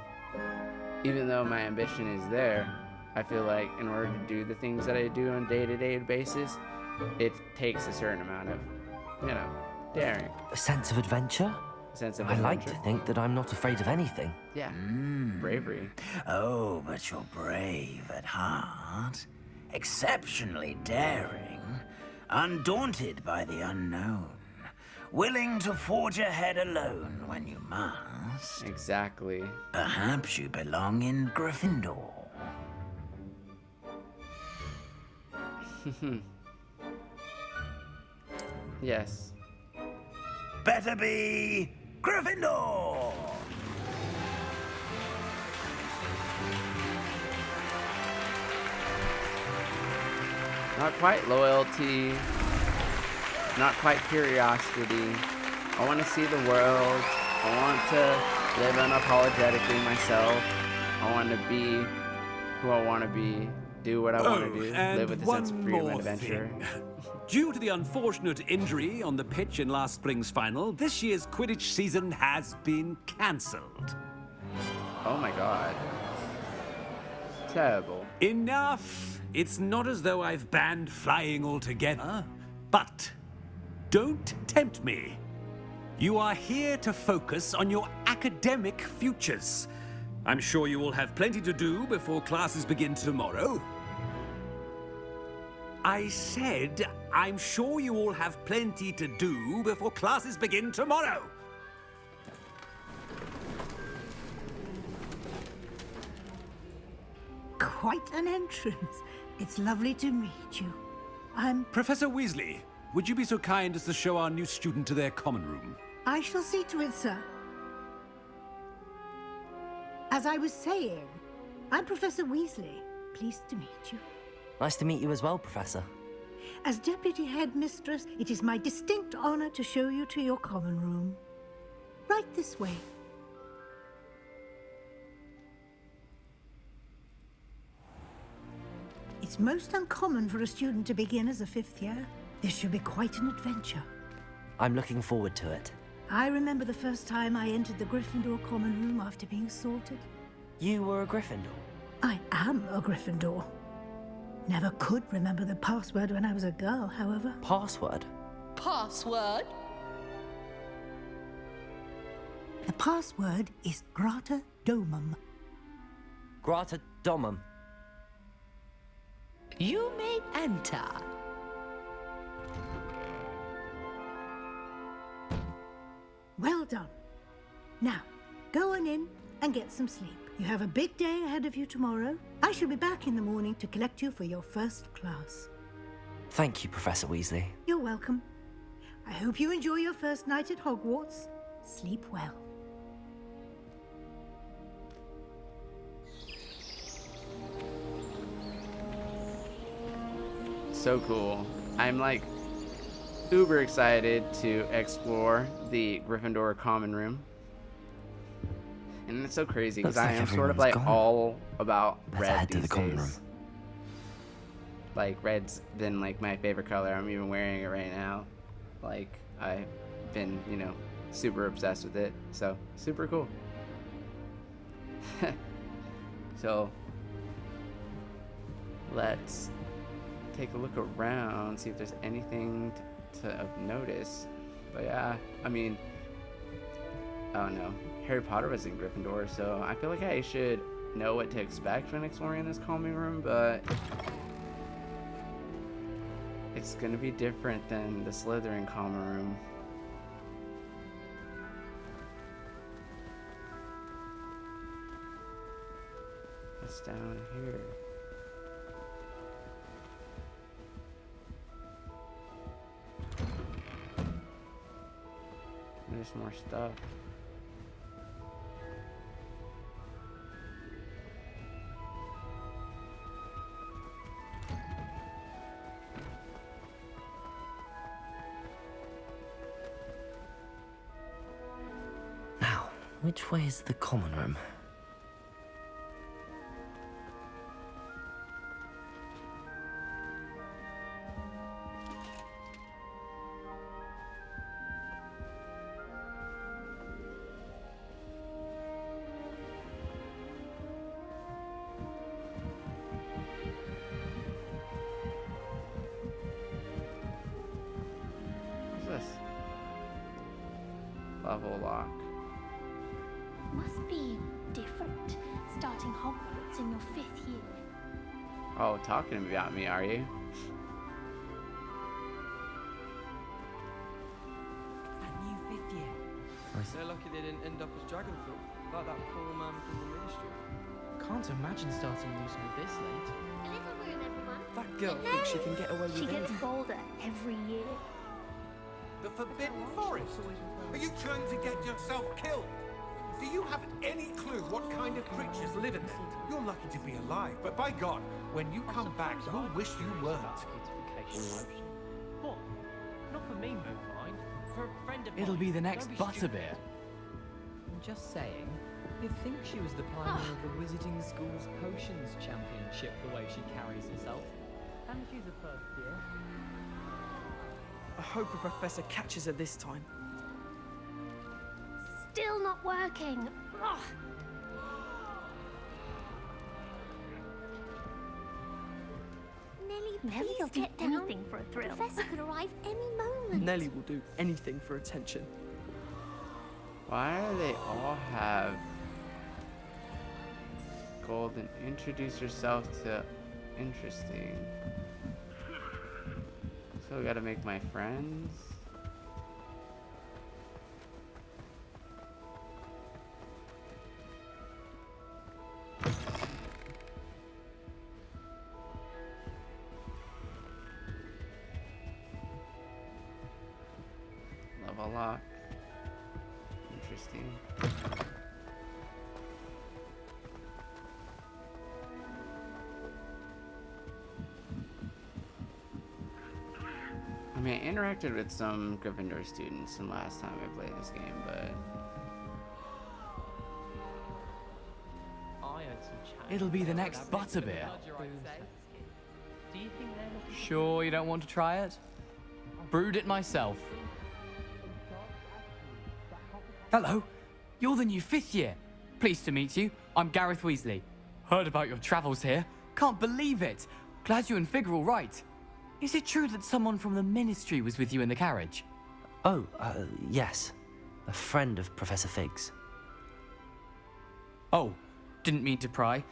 Even though my ambition is there, I feel like in order to do the things that I do on a day-to-day basis, it takes a certain amount of, daring. A sense of adventure? A sense of I adventure. like to think that I'm not afraid of anything. Yeah, bravery. Oh, but you're brave at heart. Exceptionally daring. Undaunted by the unknown. Willing to forge ahead alone when you must. Exactly. Perhaps you belong in Gryffindor. Yes. Better be Gryffindor! Not quite loyalty, not quite curiosity. I want to see the world. I want to live unapologetically myself. I want to be who I want to be, do what I want to do, live with a sense of freedom and adventure. Due to the unfortunate injury on the pitch in last spring's final, this year's Quidditch season has been cancelled. Oh my god. Terrible. Enough! It's not as though I've banned flying altogether, but don't tempt me. You are here to focus on your academic futures. I'm sure you will have plenty to do before classes begin tomorrow. I said, I'm sure you all have plenty to do before classes begin tomorrow. Quite an entrance. It's lovely to meet you. I'm... Professor Weasley, would you be so kind as to show our new student to their common room? I shall see to it, sir. As I was saying, I'm Professor Weasley. Pleased to meet you. Nice to meet you as well, Professor. As Deputy Headmistress, it is my distinct honor to show you to your common room. Right this way. It's most uncommon for a student to begin as a fifth year. This should be quite an adventure. I'm looking forward to it. I remember the first time I entered the Gryffindor common room after being sorted. You were a Gryffindor? I am a Gryffindor. Never could remember the password when I was a girl, however. Password? Password? The password is Grata Domum. Grata Domum. You may enter. Well done. Now, go on in and get some sleep. You have a big day ahead of you tomorrow. I shall be back in the morning to collect you for your first class. Thank you, Professor Weasley. You're welcome. I hope you enjoy your first night at Hogwarts. Sleep well. So cool. I'm like uber excited to explore the Gryffindor common room. And it's so crazy because I am sort of like all about red these days. Like red's been like my favorite color. I'm even wearing it right now. Like I've been, super obsessed with it. So super cool. So let's take a look around, see if there's anything to notice. But yeah, I mean, I don't know. Harry Potter was in Gryffindor, so I feel like I should know what to expect when exploring this common room, but it's gonna be different than the Slytherin common room. What's down here? There's more stuff. Now, which way is the common room? What's this? Level lock. Must be different, starting Hogwarts in your 5th year. Oh, talking about me, are you? That new 5th year. They're lucky they didn't end up as Dragonford, like that poor man from the Ministry. Can't imagine starting Lucifer this late. A little room, everyone. That girl thinks she can get away with She gets anything. bolder every year. The Forbidden Forest? Are you trying to get yourself killed? Do you have any clue what kind of creatures live in there? You're lucky to be alive, but by God, when you come back, you'll wish you weren't. What? Not for me, Moonlight. For a friend of mine. It'll be the next Don't be Butterbeer. I'm just saying. You'd think she was the pioneer of the Wizarding School's Potions Championship, the way she carries herself. And she's a first year. I hope a professor catches her this time. Still not working. Ugh. Nellie will do anything for a thrill. Professor could arrive any moment. Nellie will do anything for attention. Why do they all have golden? Introduce yourself to interesting. So I gotta make my friends. Level lock. Interesting. I mean, I interacted with some Gryffindor students the last time I played this game, but I had some chat. It'll be the next Butterbeer. Do you think they're looking? Sure you don't want to try it? Brewed it myself. Hello, you're the new 5th year. Pleased to meet you. I'm Gareth Weasley. Heard about your travels here. Can't believe it. Glad you and Fig are all right. Is it true that someone from the Ministry was with you in the carriage? Oh, yes. A friend of Professor Fig's. Oh, didn't mean to pry.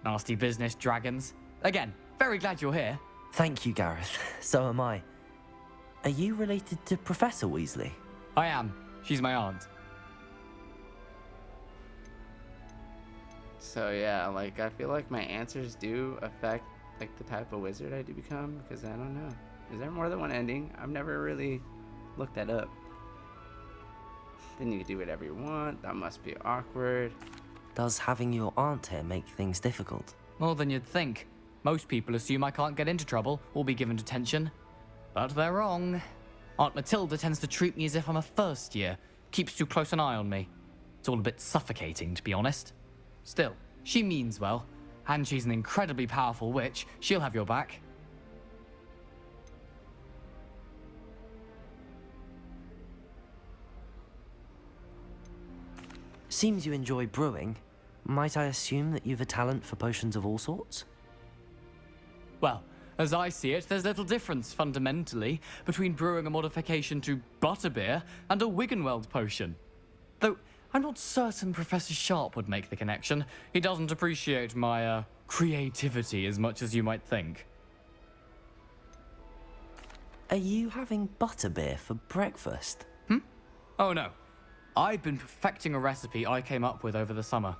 Nasty business, dragons. Again, very glad you're here. Thank you, Gareth. So am I. Are you related to Professor Weasley? I am. She's my aunt. so yeah, like I feel like my answers do affect like the type of wizard I do become, because I don't know. Is there more than one ending? I've never really looked that up. Then you can do whatever you want. That must be awkward. Does having your aunt here make things difficult? More than you'd think. Most people assume I can't get into trouble or be given detention. But they're wrong. Aunt Matilda tends to treat me as if I'm a first year. Keeps too close an eye on me. It's all a bit suffocating, to be honest. Still, she means well. And she's an incredibly powerful witch. She'll have your back. Seems you enjoy brewing. Might I assume that you've a talent for potions of all sorts? Well, as I see it, there's little difference, fundamentally, between brewing a modification to butterbeer and a Wiggenweld potion. Though, I'm not certain Professor Sharp would make the connection. He doesn't appreciate my, creativity as much as you might think. Are you having butterbeer for breakfast? Oh no. I've been perfecting a recipe I came up with over the summer.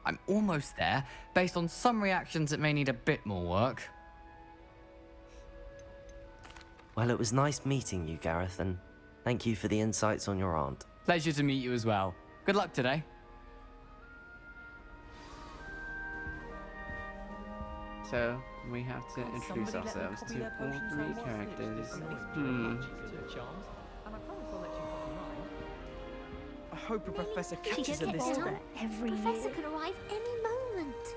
I'm almost there. Based on some reactions, it may need a bit more work. Well, it was nice meeting you, Gareth, and thank you for the insights on your aunt. Pleasure to meet you as well. Good luck today. So, we have to introduce ourselves to all three characters. I hope a professor She catches gets her this ill time. every Professor could arrive any moment.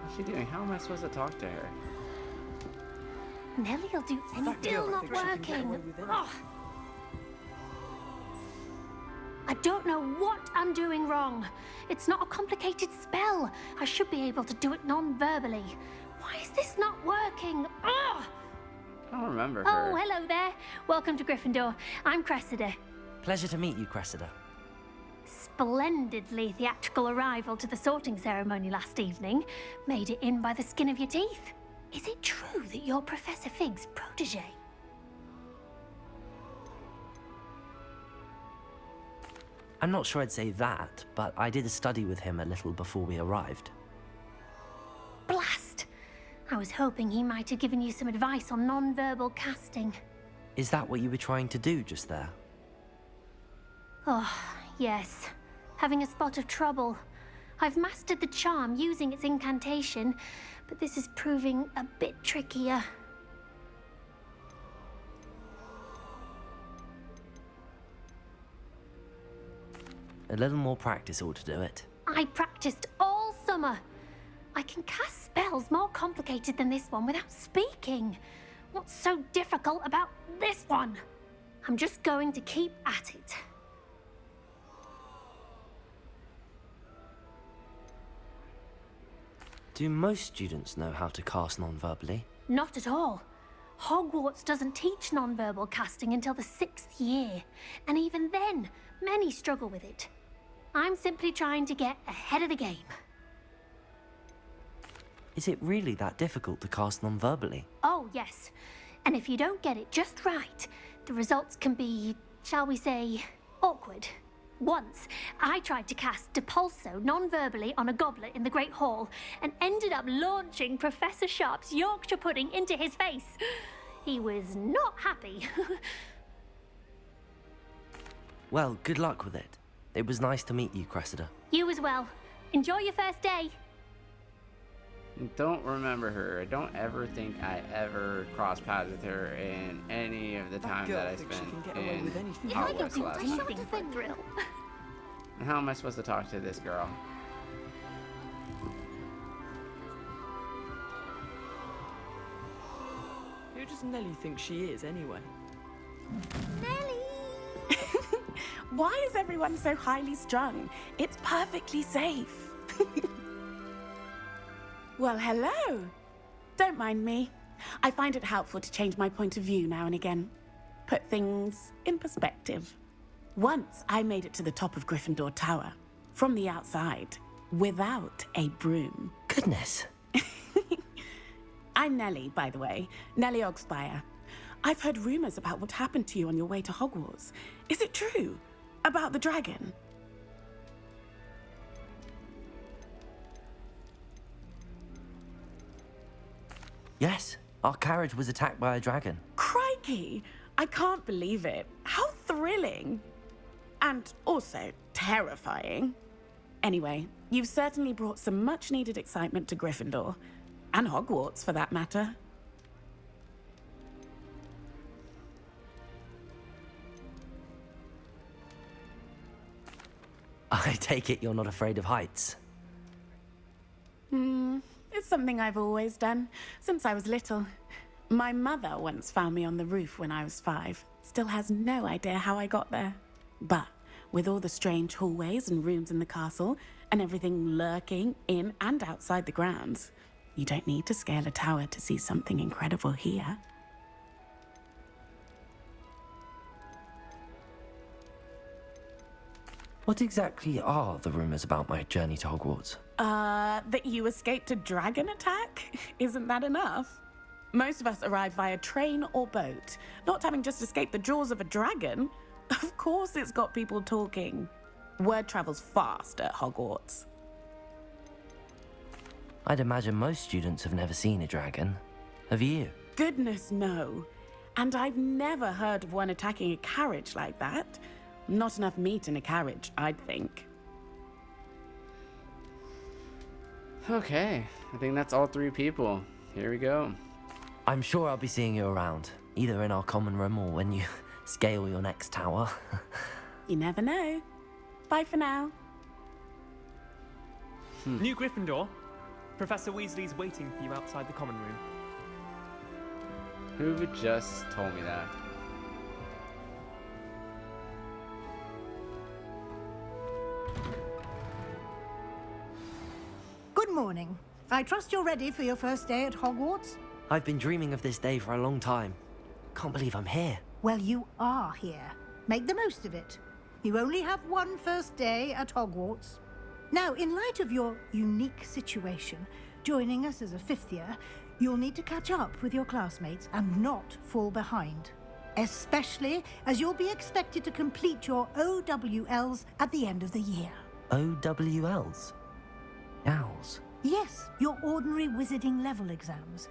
What's she doing? How am I supposed to talk to her? Nellie will do anything. Still not working. Ugh. I don't know what I'm doing wrong. It's not a complicated spell. I should be able to do it non-verbally. Why is this not working? Ugh. I don't remember her. Oh, hello there. Welcome to Gryffindor. I'm Cressida. Pleasure to meet you, Cressida. Splendidly theatrical arrival to the sorting ceremony last evening. Made it in by the skin of your teeth. Is it true that you're Professor Fig's protege? I'm not sure I'd say that, but I did study with him a little before we arrived. Blast! I was hoping he might have given you some advice on non-verbal casting. Is that what you were trying to do just there? Oh, yes. Having a spot of trouble. I've mastered the charm using its incantation, but this is proving a bit trickier. A little more practice ought to do it. I practiced all summer. I can cast spells more complicated than this one without speaking. What's so difficult about this one? I'm just going to keep at it. Do most students know how to cast non-verbally? Not at all. Hogwarts doesn't teach non-verbal casting until the 6th year, and even then, many struggle with it. I'm simply trying to get ahead of the game. Is it really that difficult to cast non-verbally? Oh, yes. And if you don't get it just right, the results can be, shall we say, awkward. Once, I tried to cast Depulso non-verbally on a goblet in the Great Hall and ended up launching Professor Sharp's Yorkshire pudding into his face. He was not happy. Well, good luck with it. It was nice to meet you, Cressida. You as well. Enjoy your first day. Don't remember her. I don't ever think I ever crossed paths with her in any of the time that I spent in Hogwarts last time. And how am I supposed to talk to this girl? Who does Nellie think she is, anyway? Nellie! Why is everyone so highly strung? It's perfectly safe. Well, hello. Don't mind me. I find it helpful to change my point of view now and again. Put things in perspective. Once I made it to the top of Gryffindor Tower, from the outside, without a broom. Goodness. I'm Nellie, by the way. Nellie Ogspire. I've heard rumors about what happened to you on your way to Hogwarts. Is it true? About the dragon? Yes, our carriage was attacked by a dragon. Crikey! I can't believe it. How thrilling! And also terrifying. Anyway, you've certainly brought some much-needed excitement to Gryffindor. And Hogwarts, for that matter. I take it you're not afraid of heights. It's something I've always done, since I was little. My mother once found me on the roof when I was 5. Still has no idea how I got there. But with all the strange hallways and rooms in the castle, and everything lurking in and outside the grounds, you don't need to scale a tower to see something incredible here. What exactly are the rumors about my journey to Hogwarts? That you escaped a dragon attack? Isn't that enough? Most of us arrive via train or boat, not having just escaped the jaws of a dragon. Of course it's got people talking. Word travels fast at Hogwarts. I'd imagine most students have never seen a dragon. Have you? Goodness, no. And I've never heard of one attacking a carriage like that. Not enough meat in a carriage, I'd think. Okay, I think that's all 3 people. Here we go. I'm sure I'll be seeing you around, either in our common room or when you scale your next tower. You never know. Bye for now. New Gryffindor. Professor Weasley's waiting for you outside the common room. Who just told me that? Good morning. I trust you're ready for your first day at Hogwarts? I've been dreaming of this day for a long time. Can't believe I'm here. Well, you are here. Make the most of it. You only have one first day at Hogwarts. Now, in light of your unique situation, joining us as a 5th year, you'll need to catch up with your classmates and not fall behind. Especially as you'll be expected to complete your OWLs at the end of the year. OWLs? Owls? Yes, your ordinary wizarding level exams.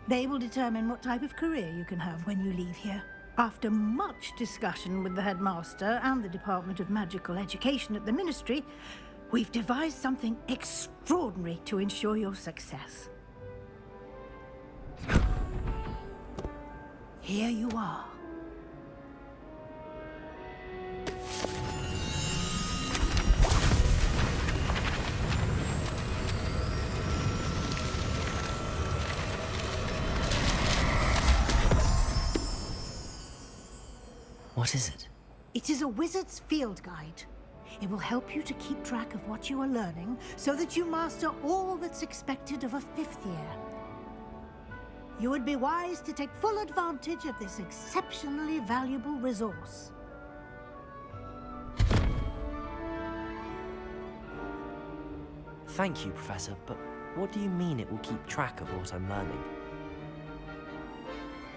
They will determine what type of career you can have when you leave here. After much discussion with the headmaster and the Department of Magical Education at the Ministry, we've devised something extraordinary to ensure your success. Here you are. What is it? It is a wizard's field guide. It will help you to keep track of what you are learning so that you master all that's expected of a 5th year. You would be wise to take full advantage of this exceptionally valuable resource. Thank you, Professor, but what do you mean it will keep track of what I'm learning?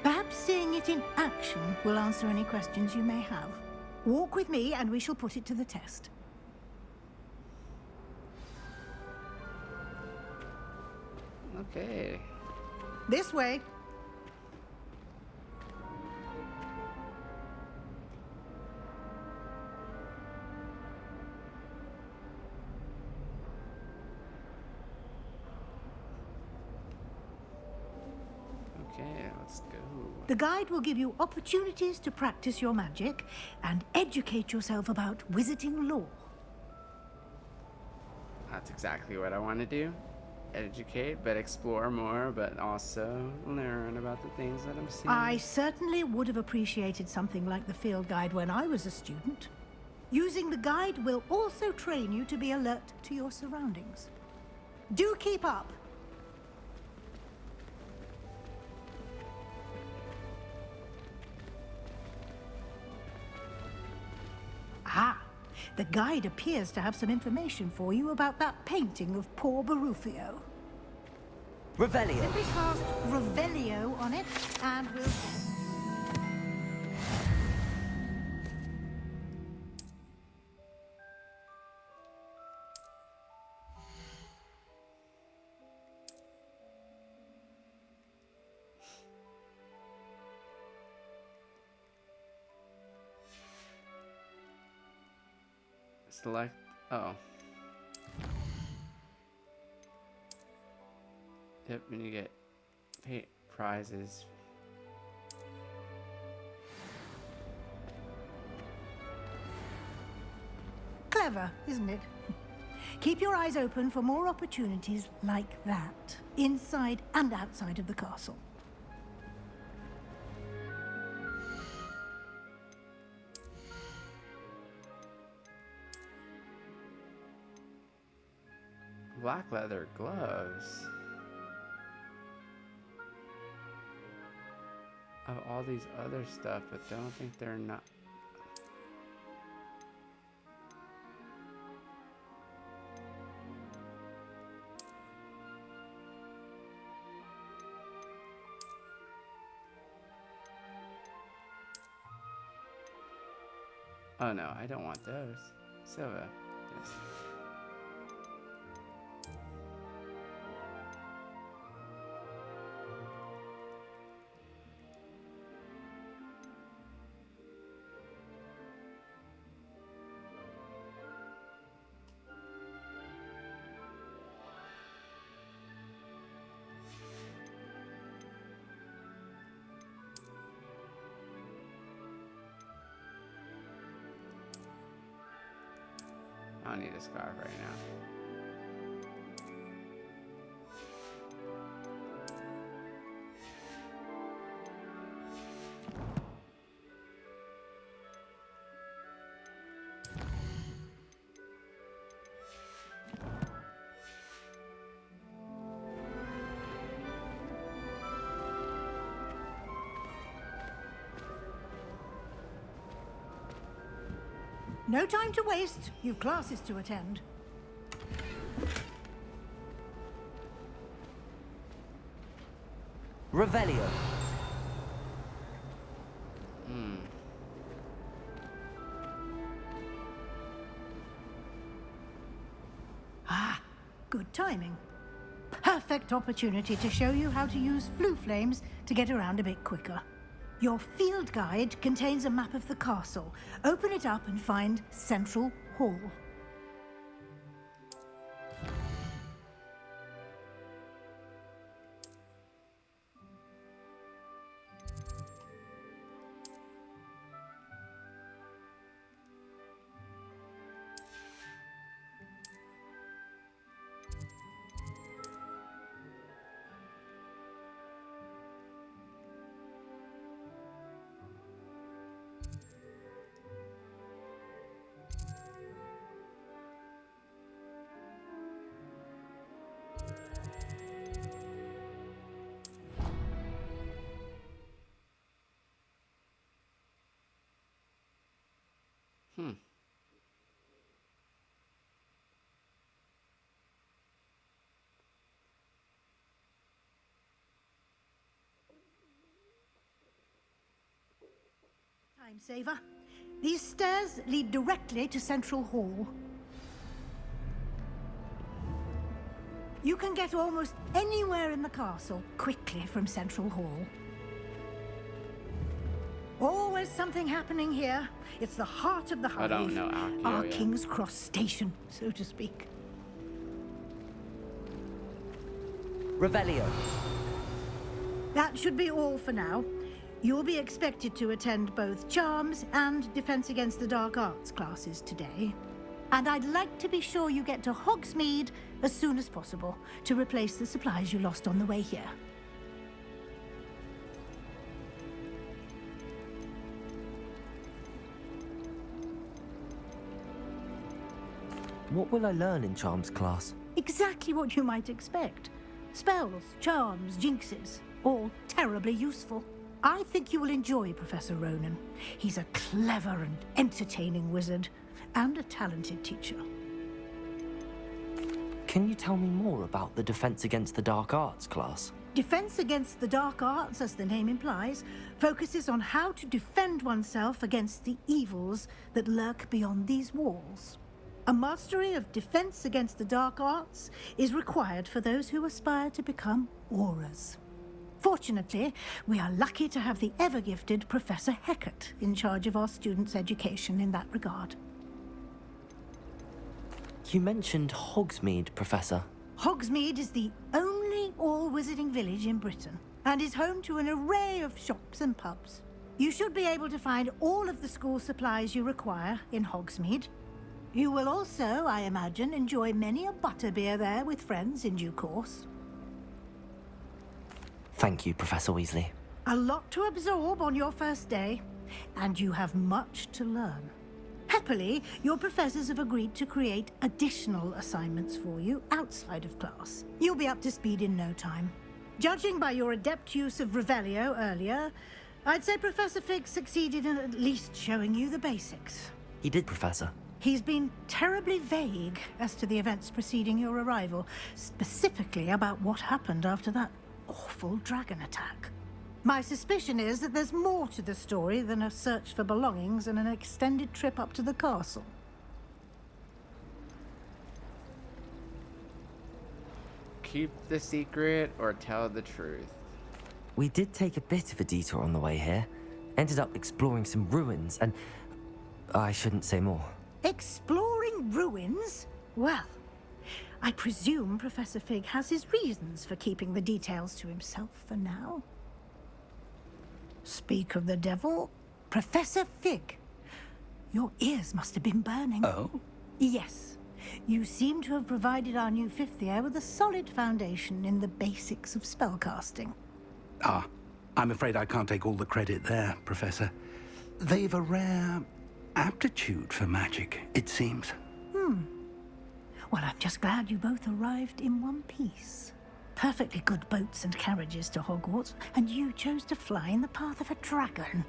Perhaps seeing it in action will answer any questions you may have. Walk with me and we shall put it to the test. Okay. This way. Okay, let's go. The guide will give you opportunities to practice your magic and educate yourself about wizarding lore. That's exactly what I want to do. Educate, but explore more, but also learn about the things that I'm seeing. I certainly would have appreciated something like the field guide when I was a student. Using the guide will also train you to be alert to your surroundings. Do keep up. Ah, the guide appears to have some information for you about that painting of poor Barufio. Revelio. Simply cast Revelio on it, and we'll... Select. Oh. Yep, when you get pay prizes. Clever, isn't it? Keep your eyes open for more opportunities like that, inside and outside of the castle. Black leather gloves. Of all these other stuff, but don't think they're not. Oh no, I don't want those. Silva. Yes. I don't need a scarf right now. No time to waste. You've classes to attend. Revelio. Ah, good timing. Perfect opportunity to show you how to use flue flames to get around a bit quicker. Your field guide contains a map of the castle. Open it up and find Central Hall. Time saver. These stairs lead directly to Central Hall. You can get almost anywhere in the castle quickly from Central Hall. Always something happening here. It's the heart of the hive. I don't know Accio Our yet. King's Cross station, so to speak. Revelio. That should be all for now. You'll be expected to attend both Charms and Defense Against the Dark Arts classes today. And I'd like to be sure you get to Hogsmeade as soon as possible to replace the supplies you lost on the way here. What will I learn in Charms class? Exactly what you might expect. Spells, charms, jinxes, all terribly useful. I think you will enjoy Professor Ronan. He's a clever and entertaining wizard, and a talented teacher. Can you tell me more about the Defense Against the Dark Arts class? Defense Against the Dark Arts, as the name implies, focuses on how to defend oneself against the evils that lurk beyond these walls. A mastery of Defense Against the Dark Arts is required for those who aspire to become auras. Fortunately, we are lucky to have the ever-gifted Professor Hecat in charge of our students' education in that regard. You mentioned Hogsmeade, Professor. Hogsmeade is the only all-wizarding village in Britain and is home to an array of shops and pubs. You should be able to find all of the school supplies you require in Hogsmeade. You will also, I imagine, enjoy many a butterbeer there with friends in due course. Thank you, Professor Weasley. A lot to absorb on your first day, and you have much to learn. Happily, your professors have agreed to create additional assignments for you outside of class. You'll be up to speed in no time. Judging by your adept use of Revelio earlier, I'd say Professor Fig succeeded in at least showing you the basics. He did, Professor. He's been terribly vague as to the events preceding your arrival, specifically about what happened after that awful dragon attack. My suspicion is that there's more to the story than a search for belongings and an extended trip up to the castle. Keep the secret or tell the truth. We did take a bit of a detour on the way here. Ended up exploring some ruins and... I shouldn't say more. Exploring ruins? Well, I presume Professor Fig has his reasons for keeping the details to himself for now. Speak of the devil, Professor Fig. Your ears must have been burning. Oh? Yes. You seem to have provided our new fifth year with a solid foundation in the basics of spellcasting. Ah, I'm afraid I can't take all the credit there, Professor. They've a rare aptitude for magic, it seems. Well, I'm just glad you both arrived in one piece. Perfectly good boats and carriages to Hogwarts, and you chose to fly in the path of a dragon.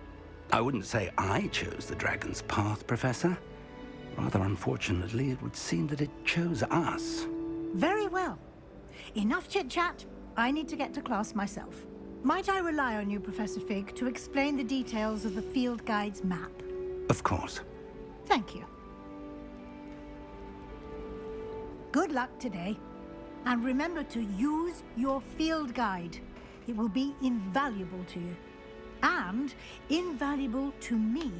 I wouldn't say I chose the dragon's path, Professor. Rather unfortunately, it would seem that it chose us. Very well. Enough chit-chat. I need to get to class myself. Might I rely on you, Professor Fig, to explain the details of the field guide's map? Of course. Thank you. Good luck today. And remember to use your field guide. It will be invaluable to you. And invaluable to me,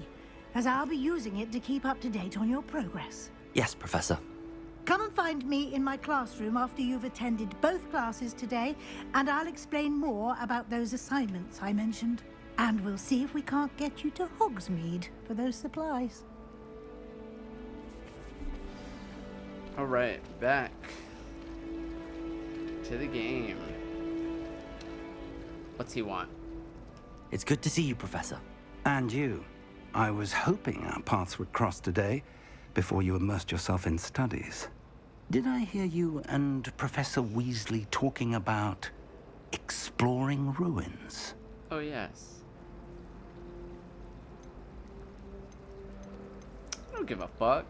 as I'll be using it to keep up to date on your progress. Yes, Professor. Come and find me in my classroom after you've attended both classes today, and I'll explain more about those assignments I mentioned. And we'll see if we can't get you to Hogsmeade for those supplies. All right, back to the game. What's he want? It's good to see you, Professor. And you. I was hoping our paths would cross today, before you immersed yourself in studies. Did I hear you and Professor Weasley talking about exploring ruins? Oh, yes. I don't give a fuck.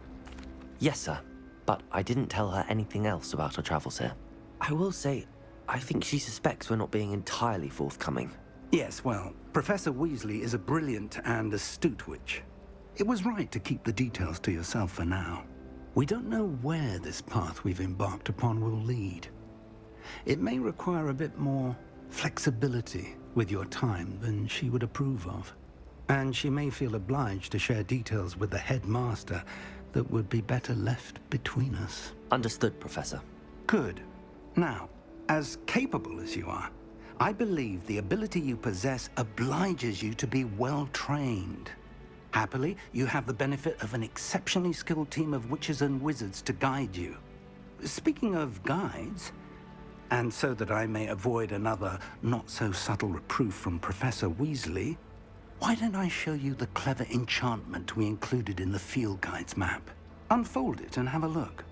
Yes, sir. But I didn't tell her anything else about our travels here. I will say, I think she suspects we're not being entirely forthcoming. Yes, well, Professor Weasley is a brilliant and astute witch. It was right to keep the details to yourself for now. We don't know where this path we've embarked upon will lead. It may require a bit more flexibility with your time than she would approve of. And she may feel obliged to share details with the headmaster that would be better left between us. Understood, Professor. Good. Now, as capable as you are, I believe the ability you possess obliges you to be well trained. Happily, you have the benefit of an exceptionally skilled team of witches and wizards to guide you. Speaking of guides, and so that I may avoid another not-so-subtle reproof from Professor Weasley, why don't I show you the clever enchantment we included in the field guide's map? Unfold it and have a look.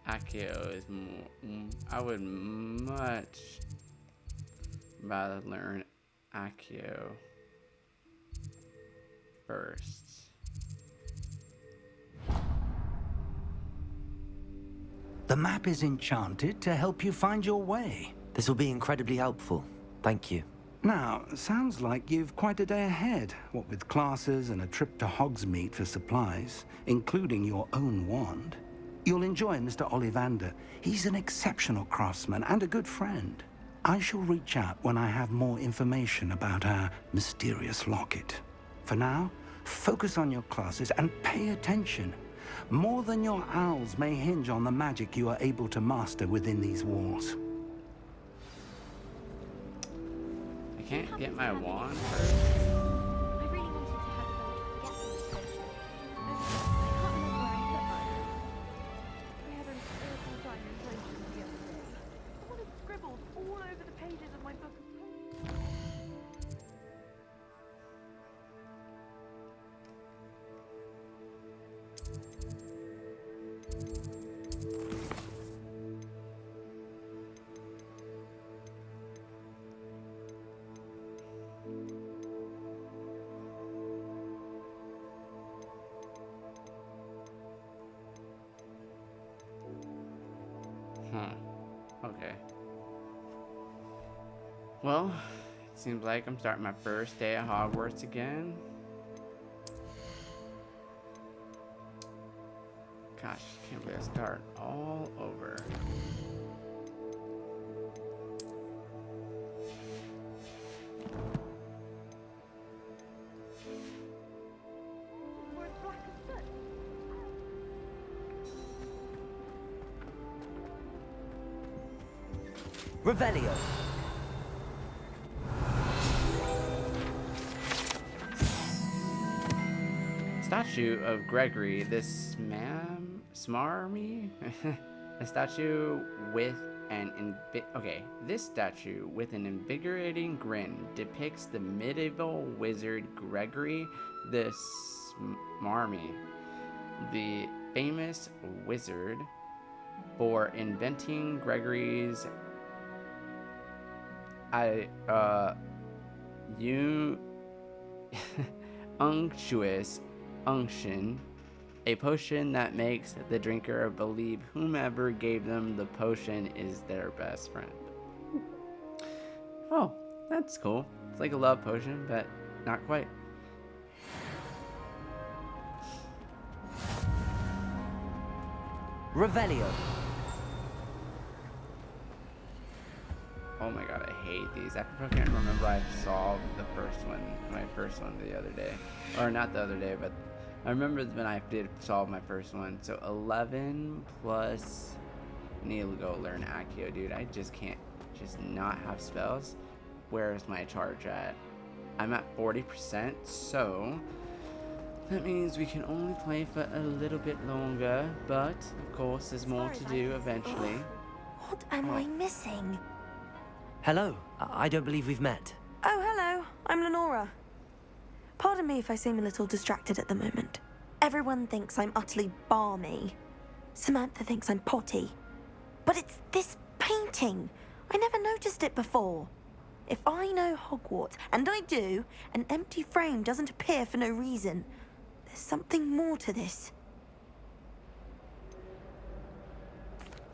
Accio is more. I would much rather learn Accio first. The map is enchanted to help you find your way. This will be incredibly helpful. Thank you. Now, sounds like you've quite a day ahead, what with classes and a trip to Hogsmeade for supplies, including your own wand. You'll enjoy Mr. Ollivander. He's an exceptional craftsman and a good friend. I shall reach out when I have more information about our mysterious locket. For now, focus on your classes and pay attention. More than your owls may hinge on the magic you are able to master within these walls. I can't get my wand first. I really wanted to have a go to forget this potion. I can't remember where I put mine. I had an awful time in potions the other day. Someone had scribbled all over the pages of my book of potions. Okay. Well, it seems like I'm starting my first day at Hogwarts again. Gosh, can't believe I start all over. Revelio. Statue of Gregory the Smarmy? A statue with an this statue with an invigorating grin depicts the medieval wizard Gregory the Smarmy, the famous wizard for inventing Gregory's unctuous unction, a potion that makes the drinker believe whomever gave them the potion is their best friend. Oh, that's cool. It's like a love potion, but not quite. Revelio. Oh my god, I hate these. I can't remember I solved my first one the other day. Or not the other day, but I remember when I did solve my first one. So 11 plus... I need to go learn Accio, dude. I just can't not have spells. Where's my charge at? I'm at 40%, so... that means we can only play for a little bit longer, but of course there's more to do eventually. What am I missing? Hello. I don't believe we've met. Oh, hello. I'm Lenora. Pardon me if I seem a little distracted at the moment. Everyone thinks I'm utterly balmy. Samantha thinks I'm potty. But it's this painting. I never noticed it before. If I know Hogwarts, and I do, an empty frame doesn't appear for no reason. There's something more to this.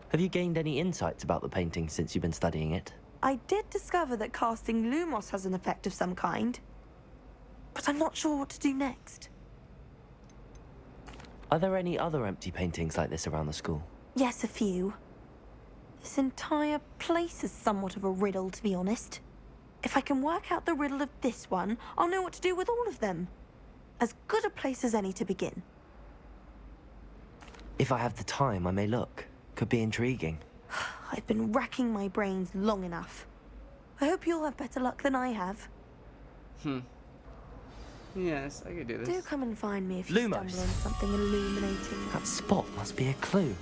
Have you gained any insights about the painting since you've been studying it? I did discover that casting Lumos has an effect of some kind. But I'm not sure what to do next. Are there any other empty paintings like this around the school? Yes, a few. This entire place is somewhat of a riddle, to be honest. If I can work out the riddle of this one, I'll know what to do with all of them. As good a place as any to begin. If I have the time, I may look. Could be intriguing. I've been racking my brains long enough. I hope you'll have better luck than I have. Yes, I could do this. Do come and find me if you Lumos. stumble on something illuminating. That spot must be a clue.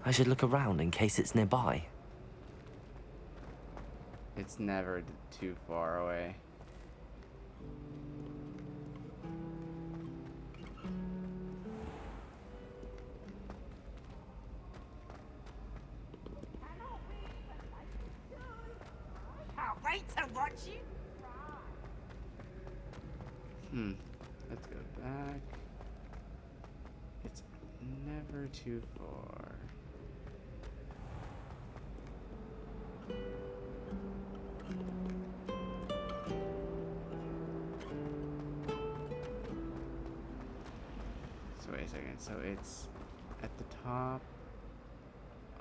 I should look around in case it's nearby. It's never too far away. Can't wait to watch you. Let's go back. It's never too far. So wait a second. So it's at the top.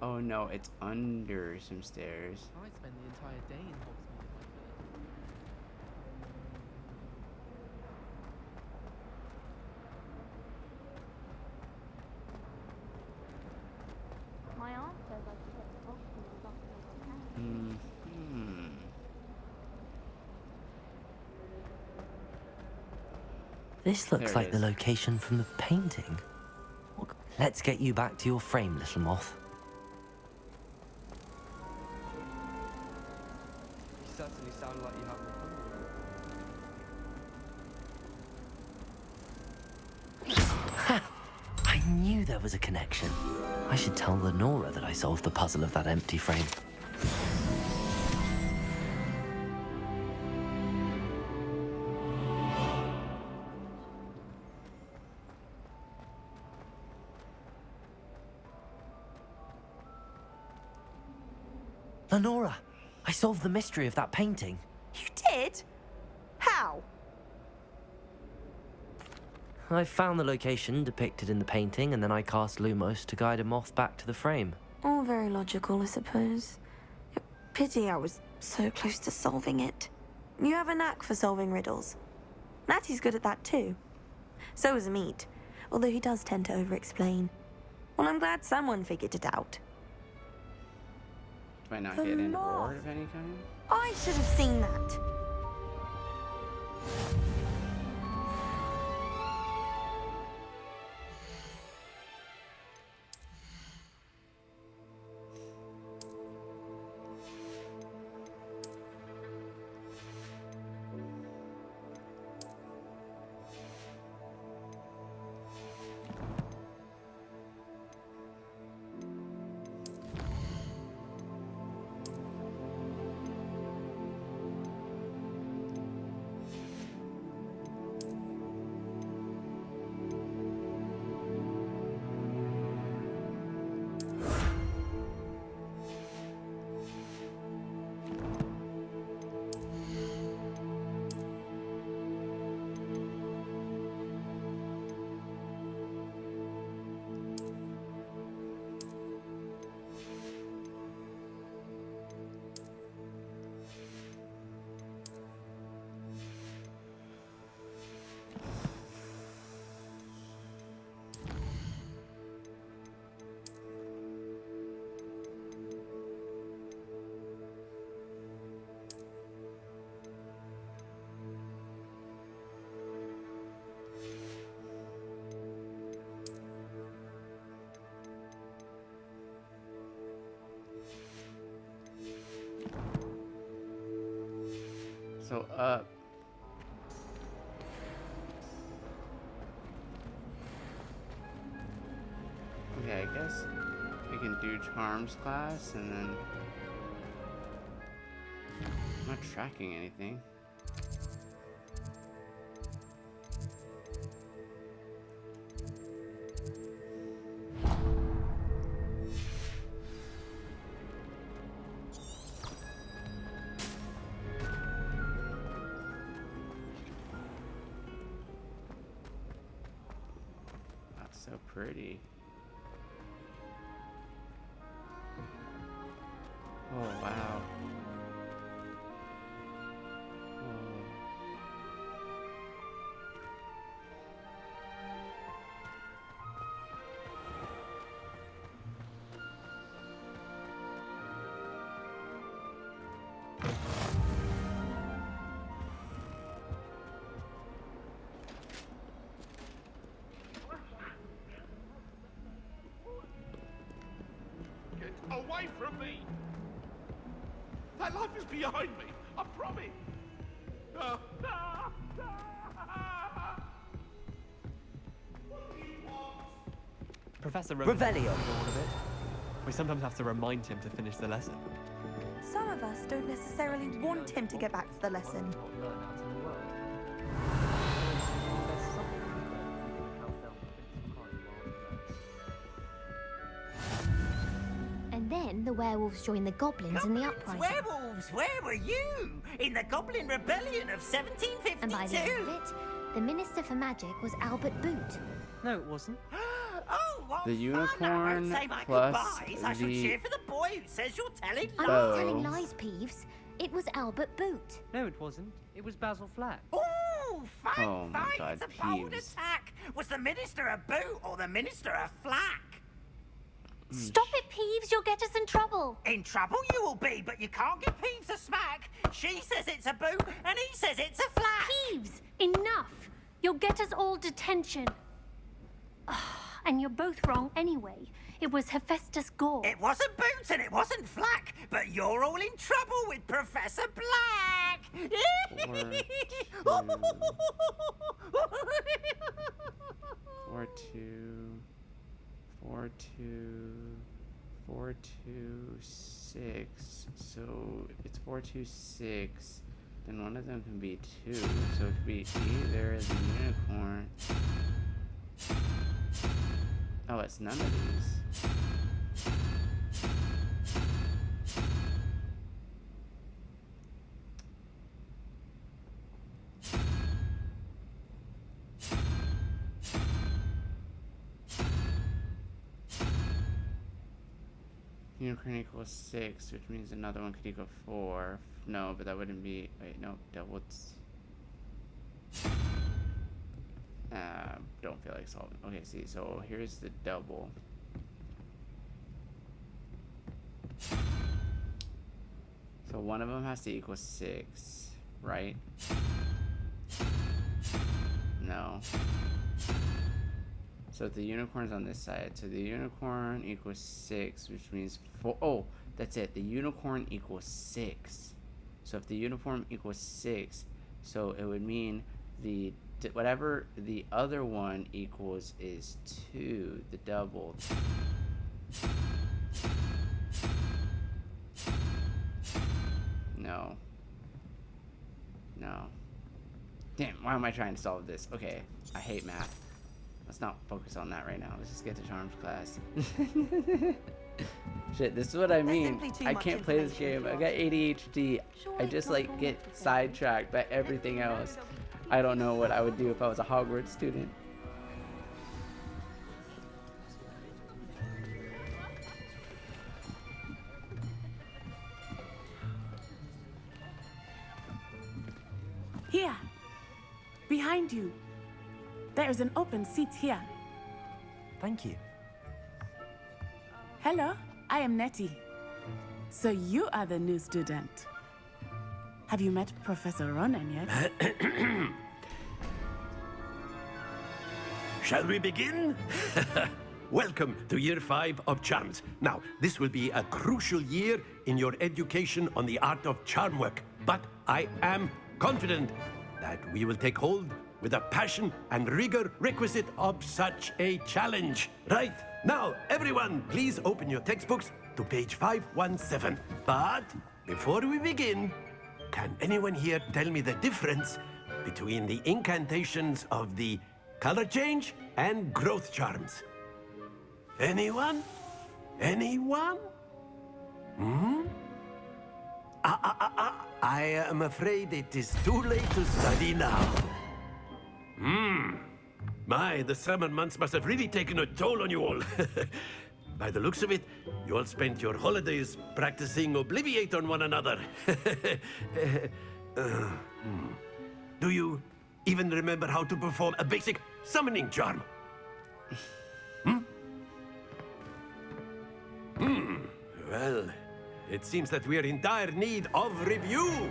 Oh no, it's under some stairs. I'd spend the entire day in Hogsmeade if I could. My aunt says I should get to Hogsmeade as often as I can. This looks There it like the is. location from the painting. Let's get you back to your frame, little moth. You certainly sound like you have Ha! I knew there was a connection. I should tell Lenora that I solved the puzzle of that empty frame. Lenora, I solved the mystery of that painting. You did? How? I found the location depicted in the painting, and then I cast Lumos to guide a moth back to the frame. All very logical, I suppose. Pity I was so close to solving it. You have a knack for solving riddles. Natty's good at that too. So is Meat, although he does tend to over-explain. Well, I'm glad someone figured it out. Do I not get an award of any kind? I should have seen that. So, okay, I guess we can do Charms class, and then... I'm not tracking anything. So pretty. Oh, wow. Away from me! That life is behind me, I promise! Professor Revelio. We sometimes have to remind him to finish the lesson. Some of us don't necessarily want him to get back to the lesson. And then the werewolves joined the goblins in the uprising. Werewolves, where were you? In the Goblin Rebellion of 1752? And by the end of it, the Minister for Magic was Albert Boot. No, it wasn't. Oh, what The fun! unicorn I won't say my plus goodbyes. I shall the cheer for the boy who says you're telling I'm lies. not telling lies, Peeves. It was Albert Boot. No, it wasn't. It was Basil Flack. Oh, fine, Oh my fine. God, It's a bold Peeves. attack. Was the Minister a boot or the Minister a flack? Stop it, Peeves. You'll get us in trouble. In trouble you will be, but you can't give Peeves a smack. She says it's a boot, and he says it's a flack. Peeves, enough. You'll get us all detention. And you're both wrong anyway. It was Hephaestus Gore. It wasn't Boots and it wasn't Flack, but you're all in trouble with Professor Black. 426. So it's 426. Then one of them can be 2. So it could be either the unicorn. Oh, it's none of these. Unicorn equals 6, which means another one could equal 4. No, but that wouldn't be... Wait, no, double... don't feel like solving. Okay, see, so here's the double. So one of them has to equal 6, right? No. So the unicorn's on this side. So the unicorn equals 6, which means 4. Oh, that's it. The unicorn equals 6. So if the unicorn equals 6, so it would mean the whatever the other one equals is 2, the double. No. No. Damn, why am I trying to solve this? Okay, I hate math. Let's not focus on that right now. Let's just get to Charms class. Shit, this is what I mean. I can't play this game. I got ADHD. I just like get sidetracked by everything else. I don't know what I would do if I was a Hogwarts student. Here, behind you. There is an open seat here. Thank you. Hello, I am Nettie. So you are the new student. Have you met Professor Ronan yet? Shall we begin? Welcome to Year 5 of Charms. Now, this will be a crucial year in your education on the art of charm work. But I am confident that we will take hold with the passion and rigor requisite of such a challenge. Right, now, everyone, please open your textbooks to page 517. But before we begin, can anyone here tell me the difference between the incantations of the color change and growth charms? Anyone? Anyone? Hmm? I am afraid it is too late to study now. My, the summer months must have really taken a toll on you all. By the looks of it, you all spent your holidays practicing Obliviate on one another. Do you even remember how to perform a basic summoning charm? Well, it seems that we are in dire need of review.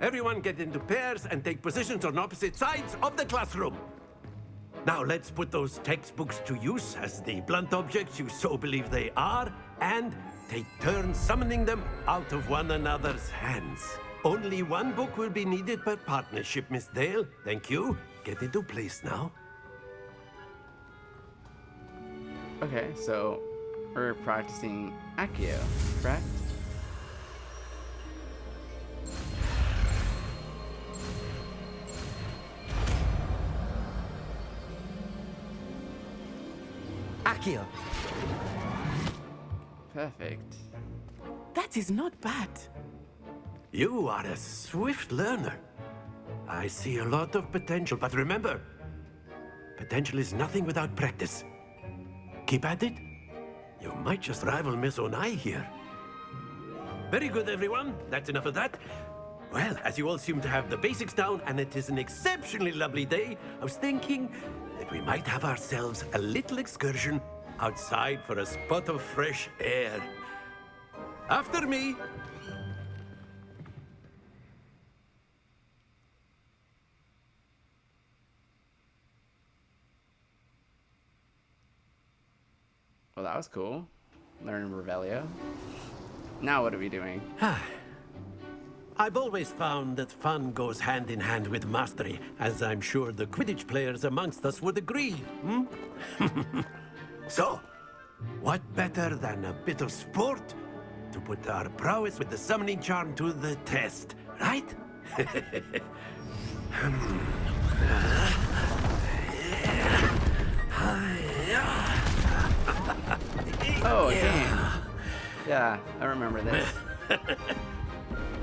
Everyone get into pairs and take positions on opposite sides of the classroom. Now let's put those textbooks to use as the blunt objects you so believe they are, and take turns summoning them out of one another's hands. Only one book will be needed per partnership, Miss Dale. Thank you. Get into place now. Okay, so we're practicing Accio, correct? Accio. Perfect. That is not bad. You are a swift learner. I see a lot of potential, but remember, potential is nothing without practice. Keep at it. You might just rival Miss Onai here. Very good, everyone. That's enough of that. Well, as you all seem to have the basics down, and it is an exceptionally lovely day, I was thinking that we might have ourselves a little excursion outside for a spot of fresh air. After me. Well, that was cool. Learning Revelio. Now what are we doing? I've always found that fun goes hand in hand with mastery, as I'm sure the Quidditch players amongst us would agree. So, what better than a bit of sport to put our prowess with the summoning charm to the test, right? Oh, damn. Yeah, I remember this.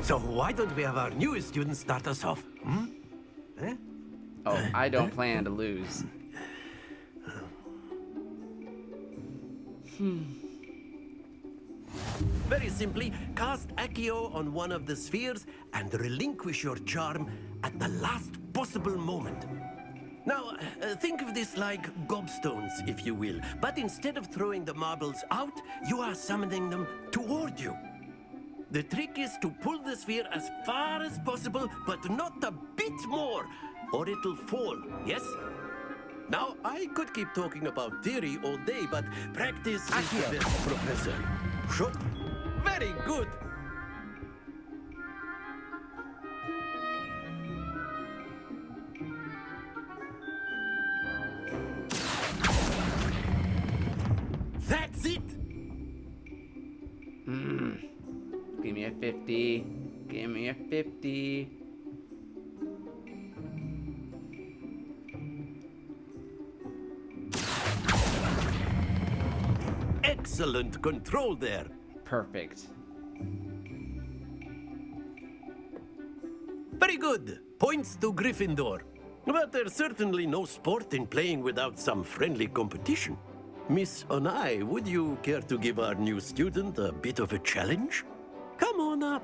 So why don't we have our newest student start us off? Eh? Oh, I don't plan to lose. Very simply, cast Accio on one of the spheres and relinquish your charm at the last possible moment. Now, think of this like gobstones, if you will. But instead of throwing the marbles out, you are summoning them toward you. The trick is to pull the sphere as far as possible, but not a bit more, or it'll fall, yes? Now, I could keep talking about theory all day, but practice is the best, Professor. Sure. Very good. That's it! Give me a 50. Give me a 50. Excellent control there. Perfect. Very good. Points to Gryffindor. But there's certainly no sport in playing without some friendly competition. Miss Onai, would you care to give our new student a bit of a challenge? Come on up.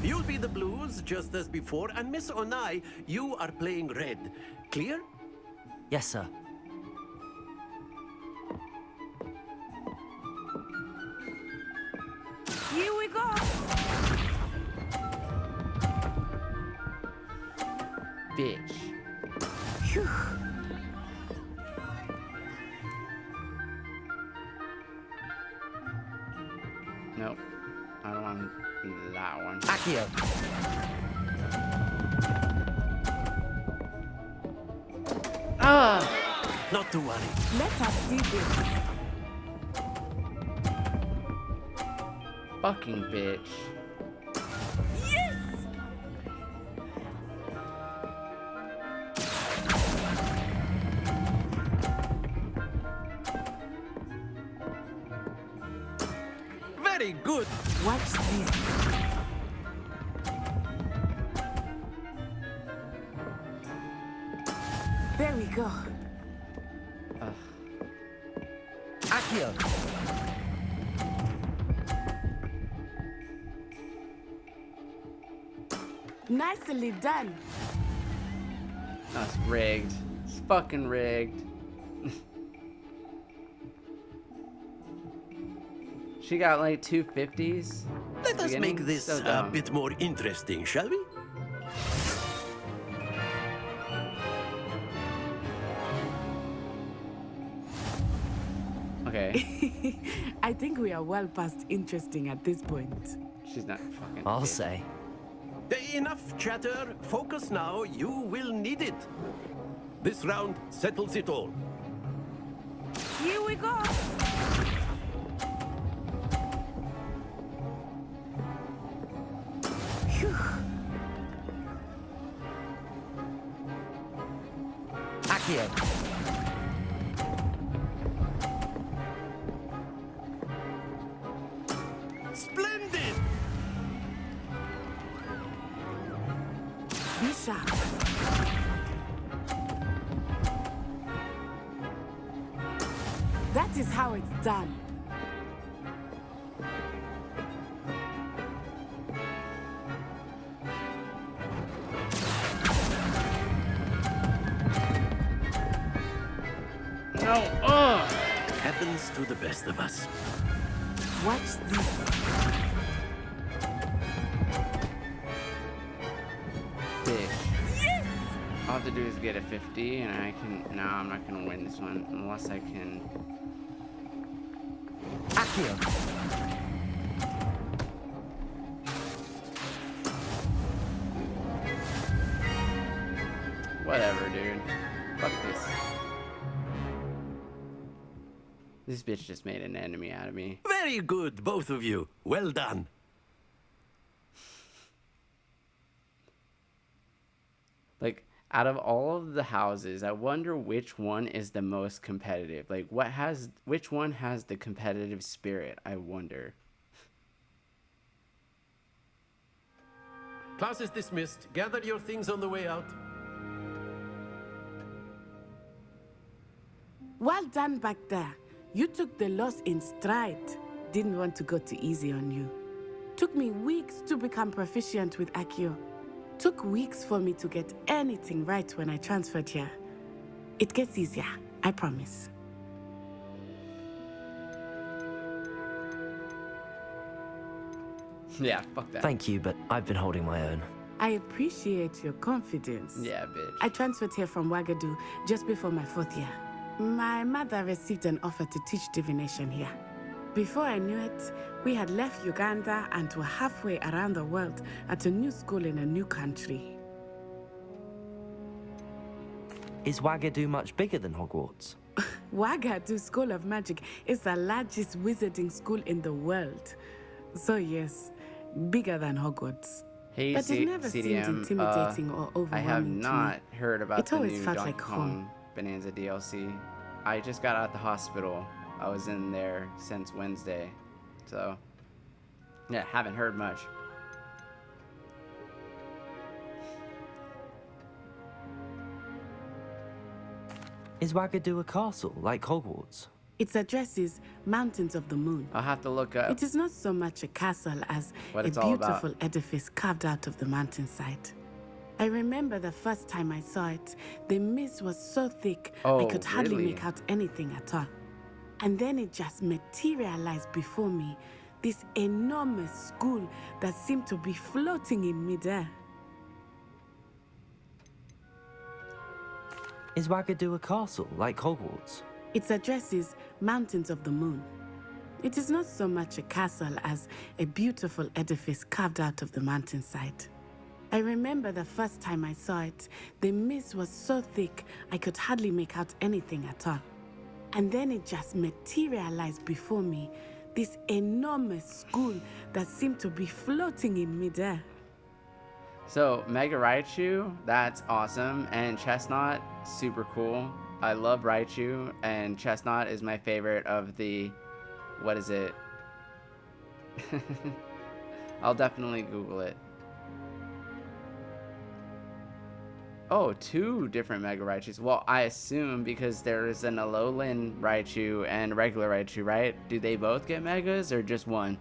You'll be the blues, just as before, and Miss Onai, you are playing red. Clear? Yes, sir. Here we go. Bitch. Phew. Nope. I don't want that one. Accio. Ah! Not to worry. Let us see this. Fucking bitch. Yes! Very good. Watch this. There we go. Accio. Nicely done. That's rigged. It's fucking rigged. She got like 250s. Let us make this So a dumb. bit more interesting, shall we? Okay. I think we are well past interesting at this point. She's not fucking. I'll say. Enough chatter. Focus now. You will need it. This round settles it all. Here we go. Phew. Accio. Splendid! Be sharp. That is how it's done. No. Ugh. Happens to the best of us. Watch this. Bitch. All I have to do is get a 50 and I can. No, I'm not gonna win this one unless I can. Accio. Whatever, dude. Fuck this. This bitch just made an enemy out of me. Very good, both of you. Well done. Like, out of all of the houses, I wonder which one is the most competitive. Like, which one has the competitive spirit? I wonder. Class is dismissed. Gather your things on the way out. Well done back there. You took the loss in stride. Didn't want to go too easy on you. Took me weeks to become proficient with Accio. Took weeks for me to get anything right when I transferred here. It gets easier, I promise. Yeah, fuck that. Thank you, but I've been holding my own. I appreciate your confidence. Yeah, bitch. I transferred here from Wagadu just before my 4th year. My mother received an offer to teach divination here. Before I knew it, we had left Uganda and were halfway around the world at a new school in a new country. Is Wagadu much bigger than Hogwarts? Wagadu School of Magic is the largest wizarding school in the world. So yes, bigger than Hogwarts. Hey, but it never seemed intimidating or overwhelming I have to not me. heard about It the always new felt Donkey like Kong home. Bonanza DLC. I just got out of the hospital. I was in there since Wednesday. So, yeah, haven't heard much. Is Wagadu a castle like Hogwarts? Its address is Mountains of the Moon. I'll have to look up It is not so much a castle as what a it's all about. beautiful edifice carved out of the mountainside. I remember the first time I saw it, the mist was so thick I Oh, could hardly really? make out anything at all. And then it just materialized before me, this enormous school that seemed to be floating in midair. Is Wagadu a castle like Hogwarts? Its address is Mountains of the Moon. It is not so much a castle as a beautiful edifice carved out of the mountainside. I remember the first time I saw it, the mist was so thick I could hardly make out anything at all. And then it just materialized before me, this enormous school that seemed to be floating in midair. So, Mega Raichu, that's awesome. And Chestnut, super cool. I love Raichu, and Chestnut is my favorite of the... What is it? I'll definitely Google it. Oh, 2 different Mega Raichus. Well, I assume because there is an Alolan Raichu and regular Raichu, right? Do they both get Megas or just one?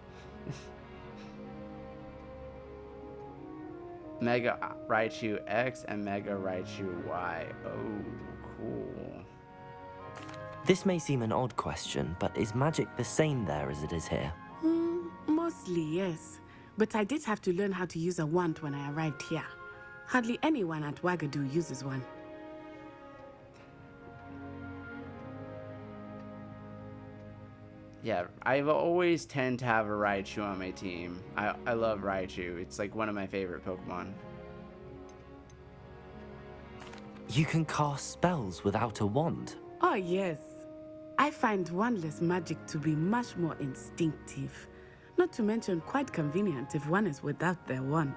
Mega Raichu X and Mega Raichu Y. Oh, cool. This may seem an odd question, but is magic the same there as it is here? Mostly, yes. But I did have to learn how to use a wand when I arrived here. Hardly anyone at Wagadu uses one. Yeah, I've always tend to have a Raichu on my team. I love Raichu. It's like one of my favorite Pokemon. You can cast spells without a wand. Oh, yes. I find wandless magic to be much more instinctive. Not to mention quite convenient if one is without their wand.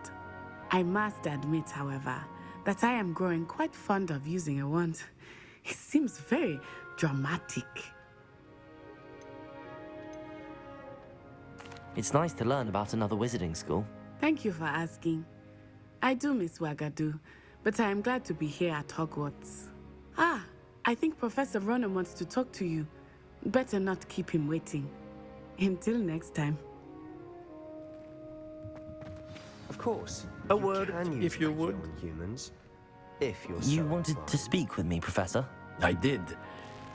I must admit, however, that I am growing quite fond of using a wand. It seems very dramatic. It's nice to learn about another wizarding school. Thank you for asking. I do miss Wagadu, but I am glad to be here at Hogwarts. Ah, I think Professor Ronan wants to talk to you. Better not keep him waiting. Until next time. Of course. A word, if you would. On humans, if you're You so wanted inclined. to speak with me, Professor? I did.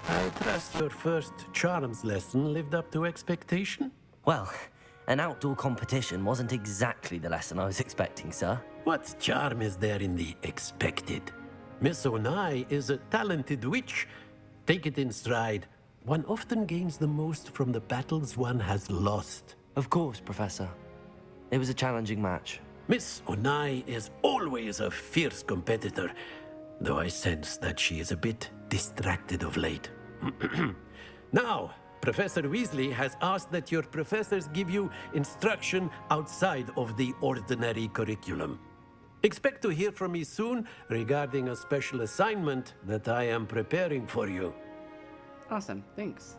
I trust your first charms lesson lived up to expectation? Well, an outdoor competition wasn't exactly the lesson I was expecting, sir. What charm is there in the expected? Miss Onai is a talented witch. Take it in stride. One often gains the most from the battles one has lost. Of course, Professor. It was a challenging match. Miss Onai is always a fierce competitor, though I sense that she is a bit distracted of late. Now, Professor Weasley has asked that your professors give you instruction outside of the ordinary curriculum. Expect to hear from me soon regarding a special assignment that I am preparing for you. Awesome, thanks.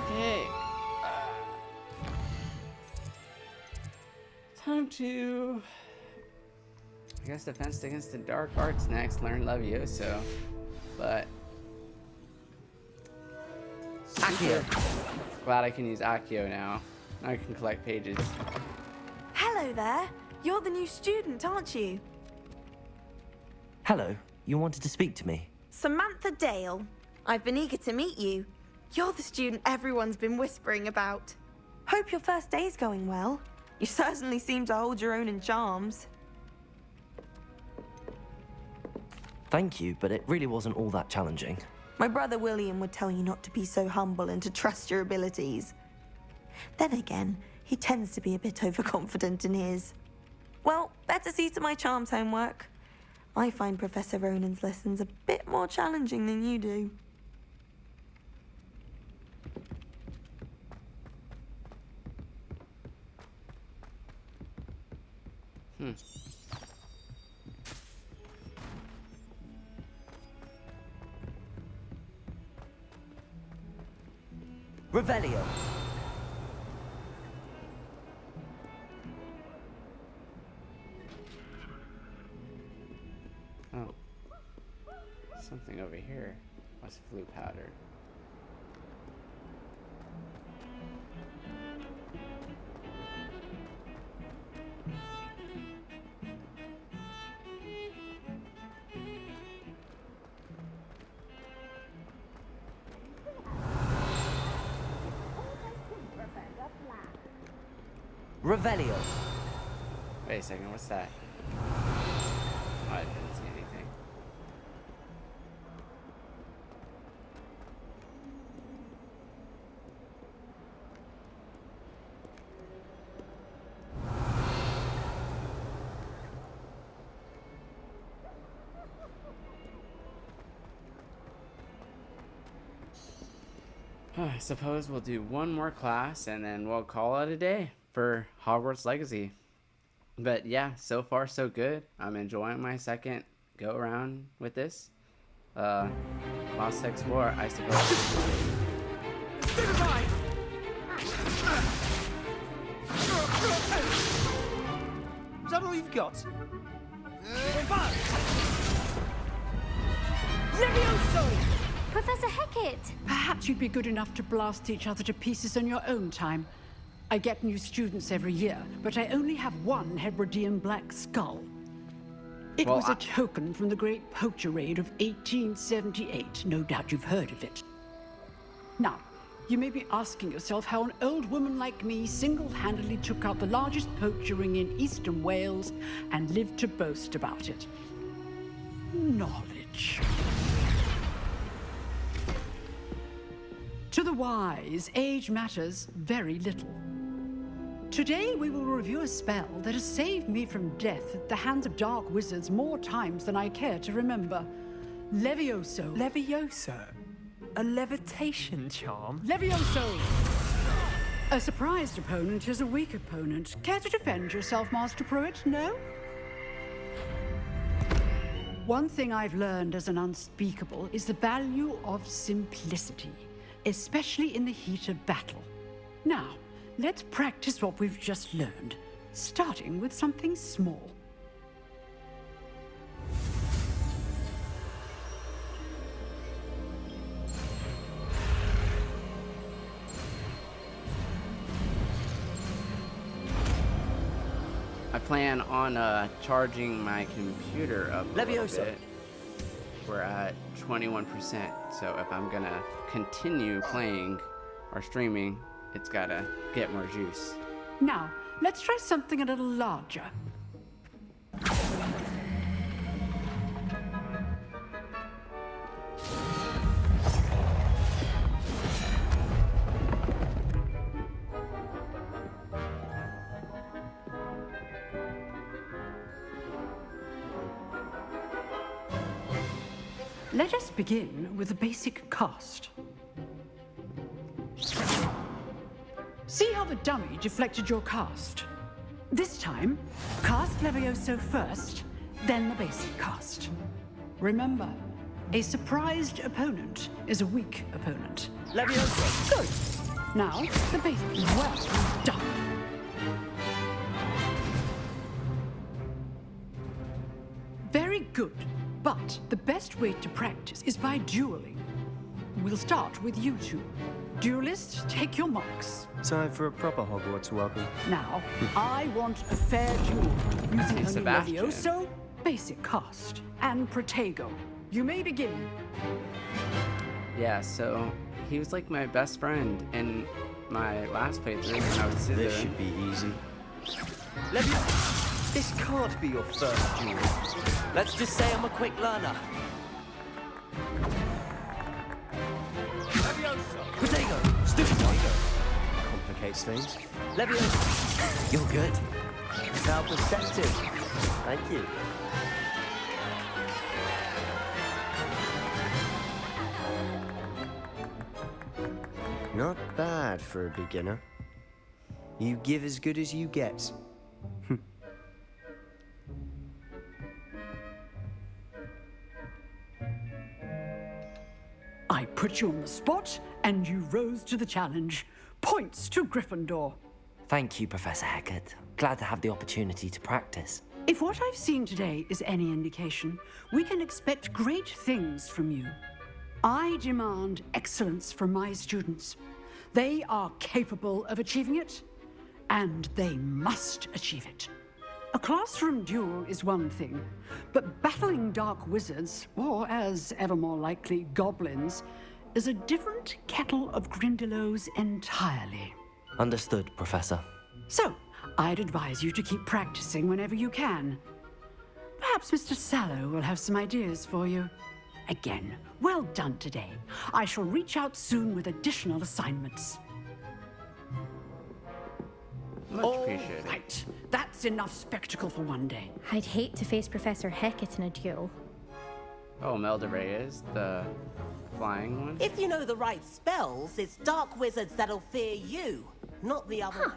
Okay. Time to I guess defense against the dark arts next. Learn Levioso. But Accio. Glad I can use Accio now. Now I can collect pages. Hello there. You're the new student, aren't you? Hello, you wanted to speak to me? Samantha Dale. I've been eager to meet you. You're the student everyone's been whispering about. Hope your first day's going well. You certainly seem to hold your own in charms. Thank you, but it really wasn't all that challenging. My brother William would tell you not to be so humble and to trust your abilities. Then again, he tends to be a bit overconfident in his. Well, better see to my charms homework. I find Professor Ronan's lessons a bit more challenging than you do. Revelio. Oh. Something over here. What's blue powder? Revelio. Wait a second, what's that? Oh, I didn't see anything. I suppose we'll do one more class and then we'll call it a day for Hogwarts Legacy. But yeah, so far so good. I'm enjoying my second go around with this. Lost to explore, I suppose. Is that all you've got? Levioso! Professor Hecat! Perhaps you'd be good enough to blast each other to pieces on your own time. I get new students every year, but I only have one Hebridean black skull. It was a token from the Great Poacher Raid of 1878. No doubt you've heard of it. Now, you may be asking yourself how an old woman like me single-handedly took out the largest poacher ring in eastern Wales and lived to boast about it. Knowledge. To the wise, age matters very little. Today we will review a spell that has saved me from death at the hands of dark wizards more times than I care to remember. Levioso. Levioso? A levitation charm? Levioso! A surprised opponent is a weak opponent. Care to defend yourself, Master Pruitt? No? One thing I've learned as an unspeakable is the value of simplicity, especially in the heat of battle. Now, let's practice what we've just learned, starting with something small. I plan on charging my computer up a little bit. We're at 21%, so if I'm gonna continue playing or streaming, it's gotta get more juice. Now, let's try something a little larger. Let us begin with the basic cast. See how the dummy deflected your cast? This time, cast Levioso first, then the basic cast. Remember, a surprised opponent is a weak opponent. Levioso! Good! Now, the basic. Well done. good. But the best way to practice is by dueling. We'll start with you two. Duelists, take your marks. Time for a proper Hogwarts welcome. Now, I want a fair duel using only Sebastian. Levioso, basic cast, and Protego. You may begin. Yeah, so he was like my best friend in my last playthrough when I was Slytherin. This should be easy. Levioso, this can't be your first duel. Let's just say I'm a quick learner. Levioso! Protego! Stupid one! Complicates things. Levioso! You're good. Now perceptive. Thank you. Not bad for a beginner. You give as good as you get. I put you on the spot, and you rose to the challenge. Points to Gryffindor. Thank you, Professor Hecat. Glad to have the opportunity to practice. If what I've seen today is any indication, we can expect great things from you. I demand excellence from my students. They are capable of achieving it, and they must achieve it. A classroom duel is one thing, but battling dark wizards, or as ever more likely, goblins, is a different kettle of Grindylows entirely. Understood, Professor. So, I'd advise you to keep practicing whenever you can. Perhaps Mr. Sallow will have some ideas for you. Again, well done today. I shall reach out soon with additional assignments. Much appreciated. Right, that's enough spectacle for one day. I'd hate to face Professor Hecat in a duel. Oh, Melda Reyes, the flying one? If you know the right spells, it's dark wizards that'll fear you, not the other way.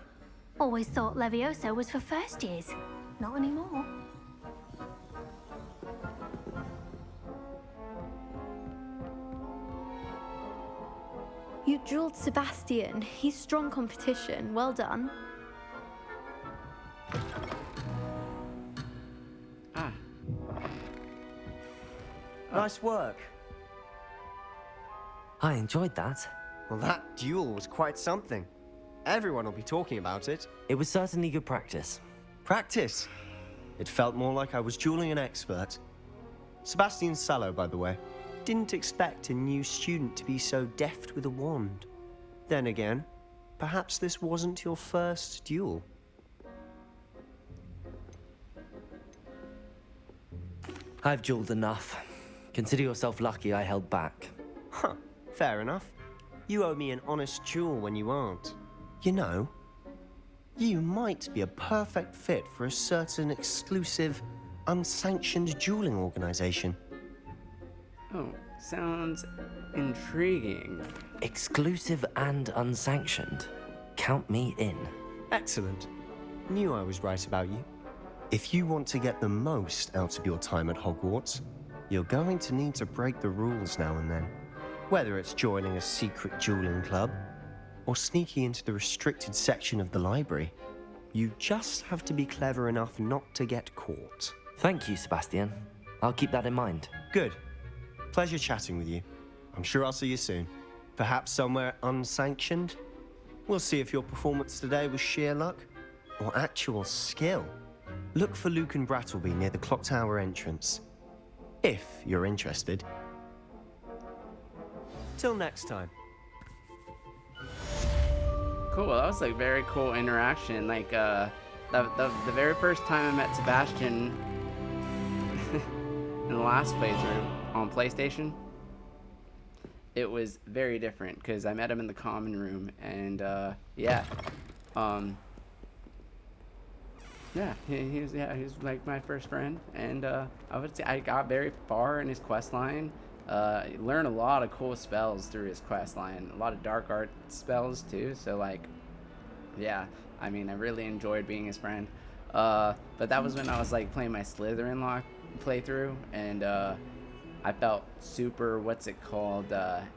Always thought Levioso was for first years. Not anymore. You dueled Sebastian. He's strong competition. Well done. Nice work. I enjoyed that. Well, that duel was quite something. Everyone will be talking about it. It was certainly good practice. Practice? It felt more like I was dueling an expert. Sebastian Sallow, by the way. Didn't expect a new student to be so deft with a wand. Then again, perhaps this wasn't your first duel. I've dueled enough. Consider yourself lucky I held back. Huh, fair enough. You owe me an honest duel when you aren't. You know, you might be a perfect fit for a certain exclusive, unsanctioned dueling organization. Oh, sounds intriguing. Exclusive and unsanctioned. Count me in. Excellent. Knew I was right about you. If you want to get the most out of your time at Hogwarts, you're going to need to break the rules now and then. Whether it's joining a secret dueling club, or sneaking into the restricted section of the library, you just have to be clever enough not to get caught. Thank you, Sebastian. I'll keep that in mind. Good. Pleasure chatting with you. I'm sure I'll see you soon. Perhaps somewhere unsanctioned? We'll see if your performance today was sheer luck or actual skill. Look for Luke and Brattleby near the clock tower entrance, if you're interested. Till next time. Cool, that was like very cool interaction. Like the very first time I met Sebastian in the last playthrough on PlayStation, it was very different because I met him in the common room, and yeah, he was like my first friend, and I would say I got very far in his quest line. Learned a lot of cool spells through his quest line, a lot of dark art spells too. So like, yeah, I mean, I really enjoyed being his friend. But that was when I was like playing my Slytherin playthrough, and I felt super,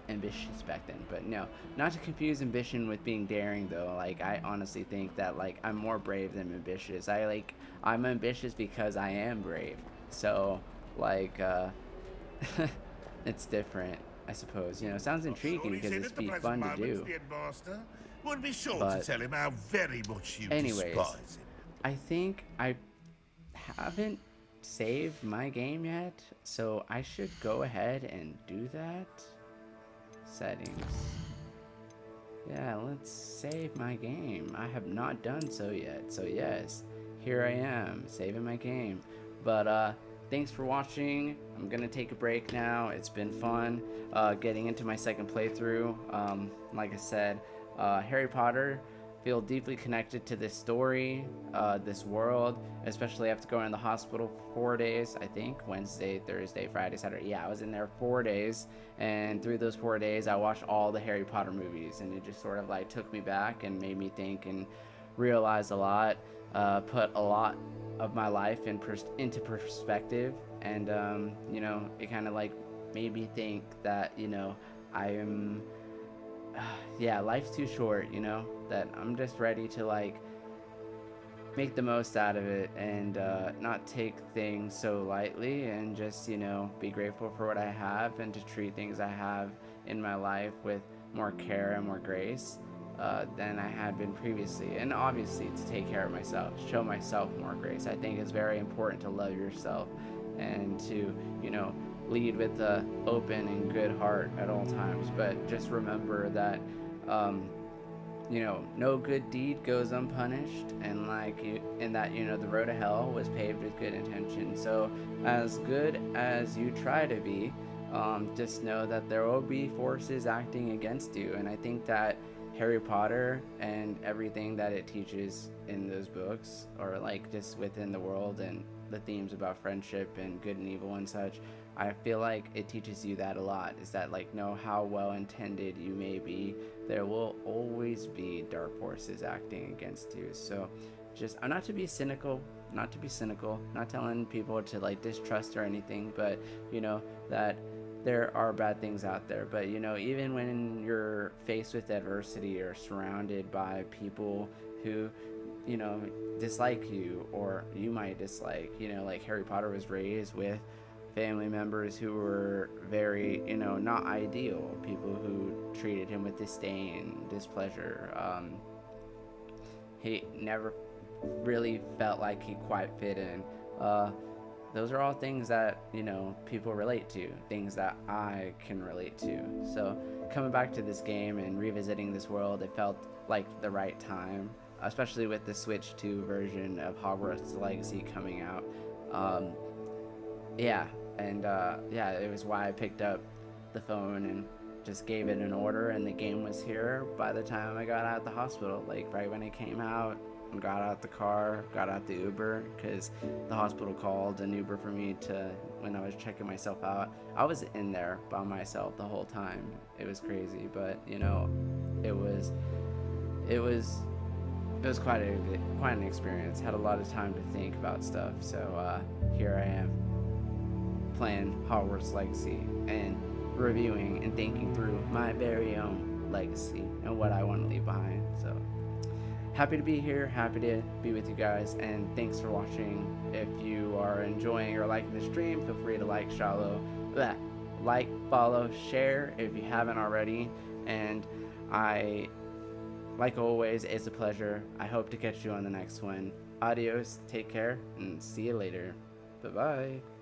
ambitious back then. But no, not to confuse ambition with being daring though. Like, I honestly think that like I'm more brave than ambitious. I'm ambitious because I am brave. So like it's different, I suppose. You know, it sounds intriguing because it's be fun to do. We'll be sure But to tell him how very much you anyways, despise him. I think I haven't saved my game yet, so I should go ahead and do that. Settings. Yeah, let's save my game. I have not done so yet, so yes, here I am, saving my game. But thanks for watching. I'm gonna take a break now. It's been fun getting into my second playthrough. Like I said, Harry Potter, feel deeply connected to this story, this world, especially after going in the hospital for 4 days, I think. Wednesday, Thursday, Friday, Saturday. Yeah, I was in there 4 days, and through those 4 days I watched all the Harry Potter movies, and it just sort of like took me back and made me think and realize a lot, put a lot of my life into perspective, and you know, it kind of like made me think that, you know, I am yeah, life's too short, you know, that I'm just ready to like make the most out of it, and not take things so lightly, and just, you know, be grateful for what I have, and to treat things I have in my life with more care and more grace than I had been previously. And obviously to take care of myself, show myself more grace. I think it's very important to love yourself and to, you know, lead with an open and good heart at all times. But just remember that you know, no good deed goes unpunished, and that, you know, the road to hell was paved with good intention. So as good as you try to be, just know that there will be forces acting against you. And I think that Harry Potter and everything that it teaches in those books, or like just within the world, and the themes about friendship and good and evil and such, I feel like it teaches you that a lot, is that like, know how well intended you may be, there will always be dark forces acting against you. So just, not to be cynical, not telling people to like distrust or anything, but you know that there are bad things out there. But you know, even when you're faced with adversity or surrounded by people who, you know, dislike you, or you might dislike, you know, like Harry Potter was raised with family members who were very, you know, not ideal, people who treated him with disdain, displeasure. He never really felt like he quite fit in. Those are all things that, you know, people relate to, things that I can relate to. So coming back to this game and revisiting this world, it felt like the right time, especially with the Switch 2 version of Hogwarts Legacy coming out. Yeah, and yeah, it was why I picked up the phone and just gave it an order, and the game was here by the time I got out of the hospital, like right when it came out. And got out the car, got out the Uber, because the hospital called an Uber for me to, when I was checking myself out. I was in there by myself the whole time. It was crazy, but you know, it was quite an experience. Had a lot of time to think about stuff. So here I am, playing Hogwarts Legacy and reviewing and thinking through my very own legacy and what I want to leave behind. So happy to be here, happy to be with you guys, and thanks for watching. If you are enjoying or liking the stream, feel free to like, follow, share if you haven't already. And like always, it's a pleasure. I hope to catch you on the next one. Adios, take care, and see you later. Bye-bye.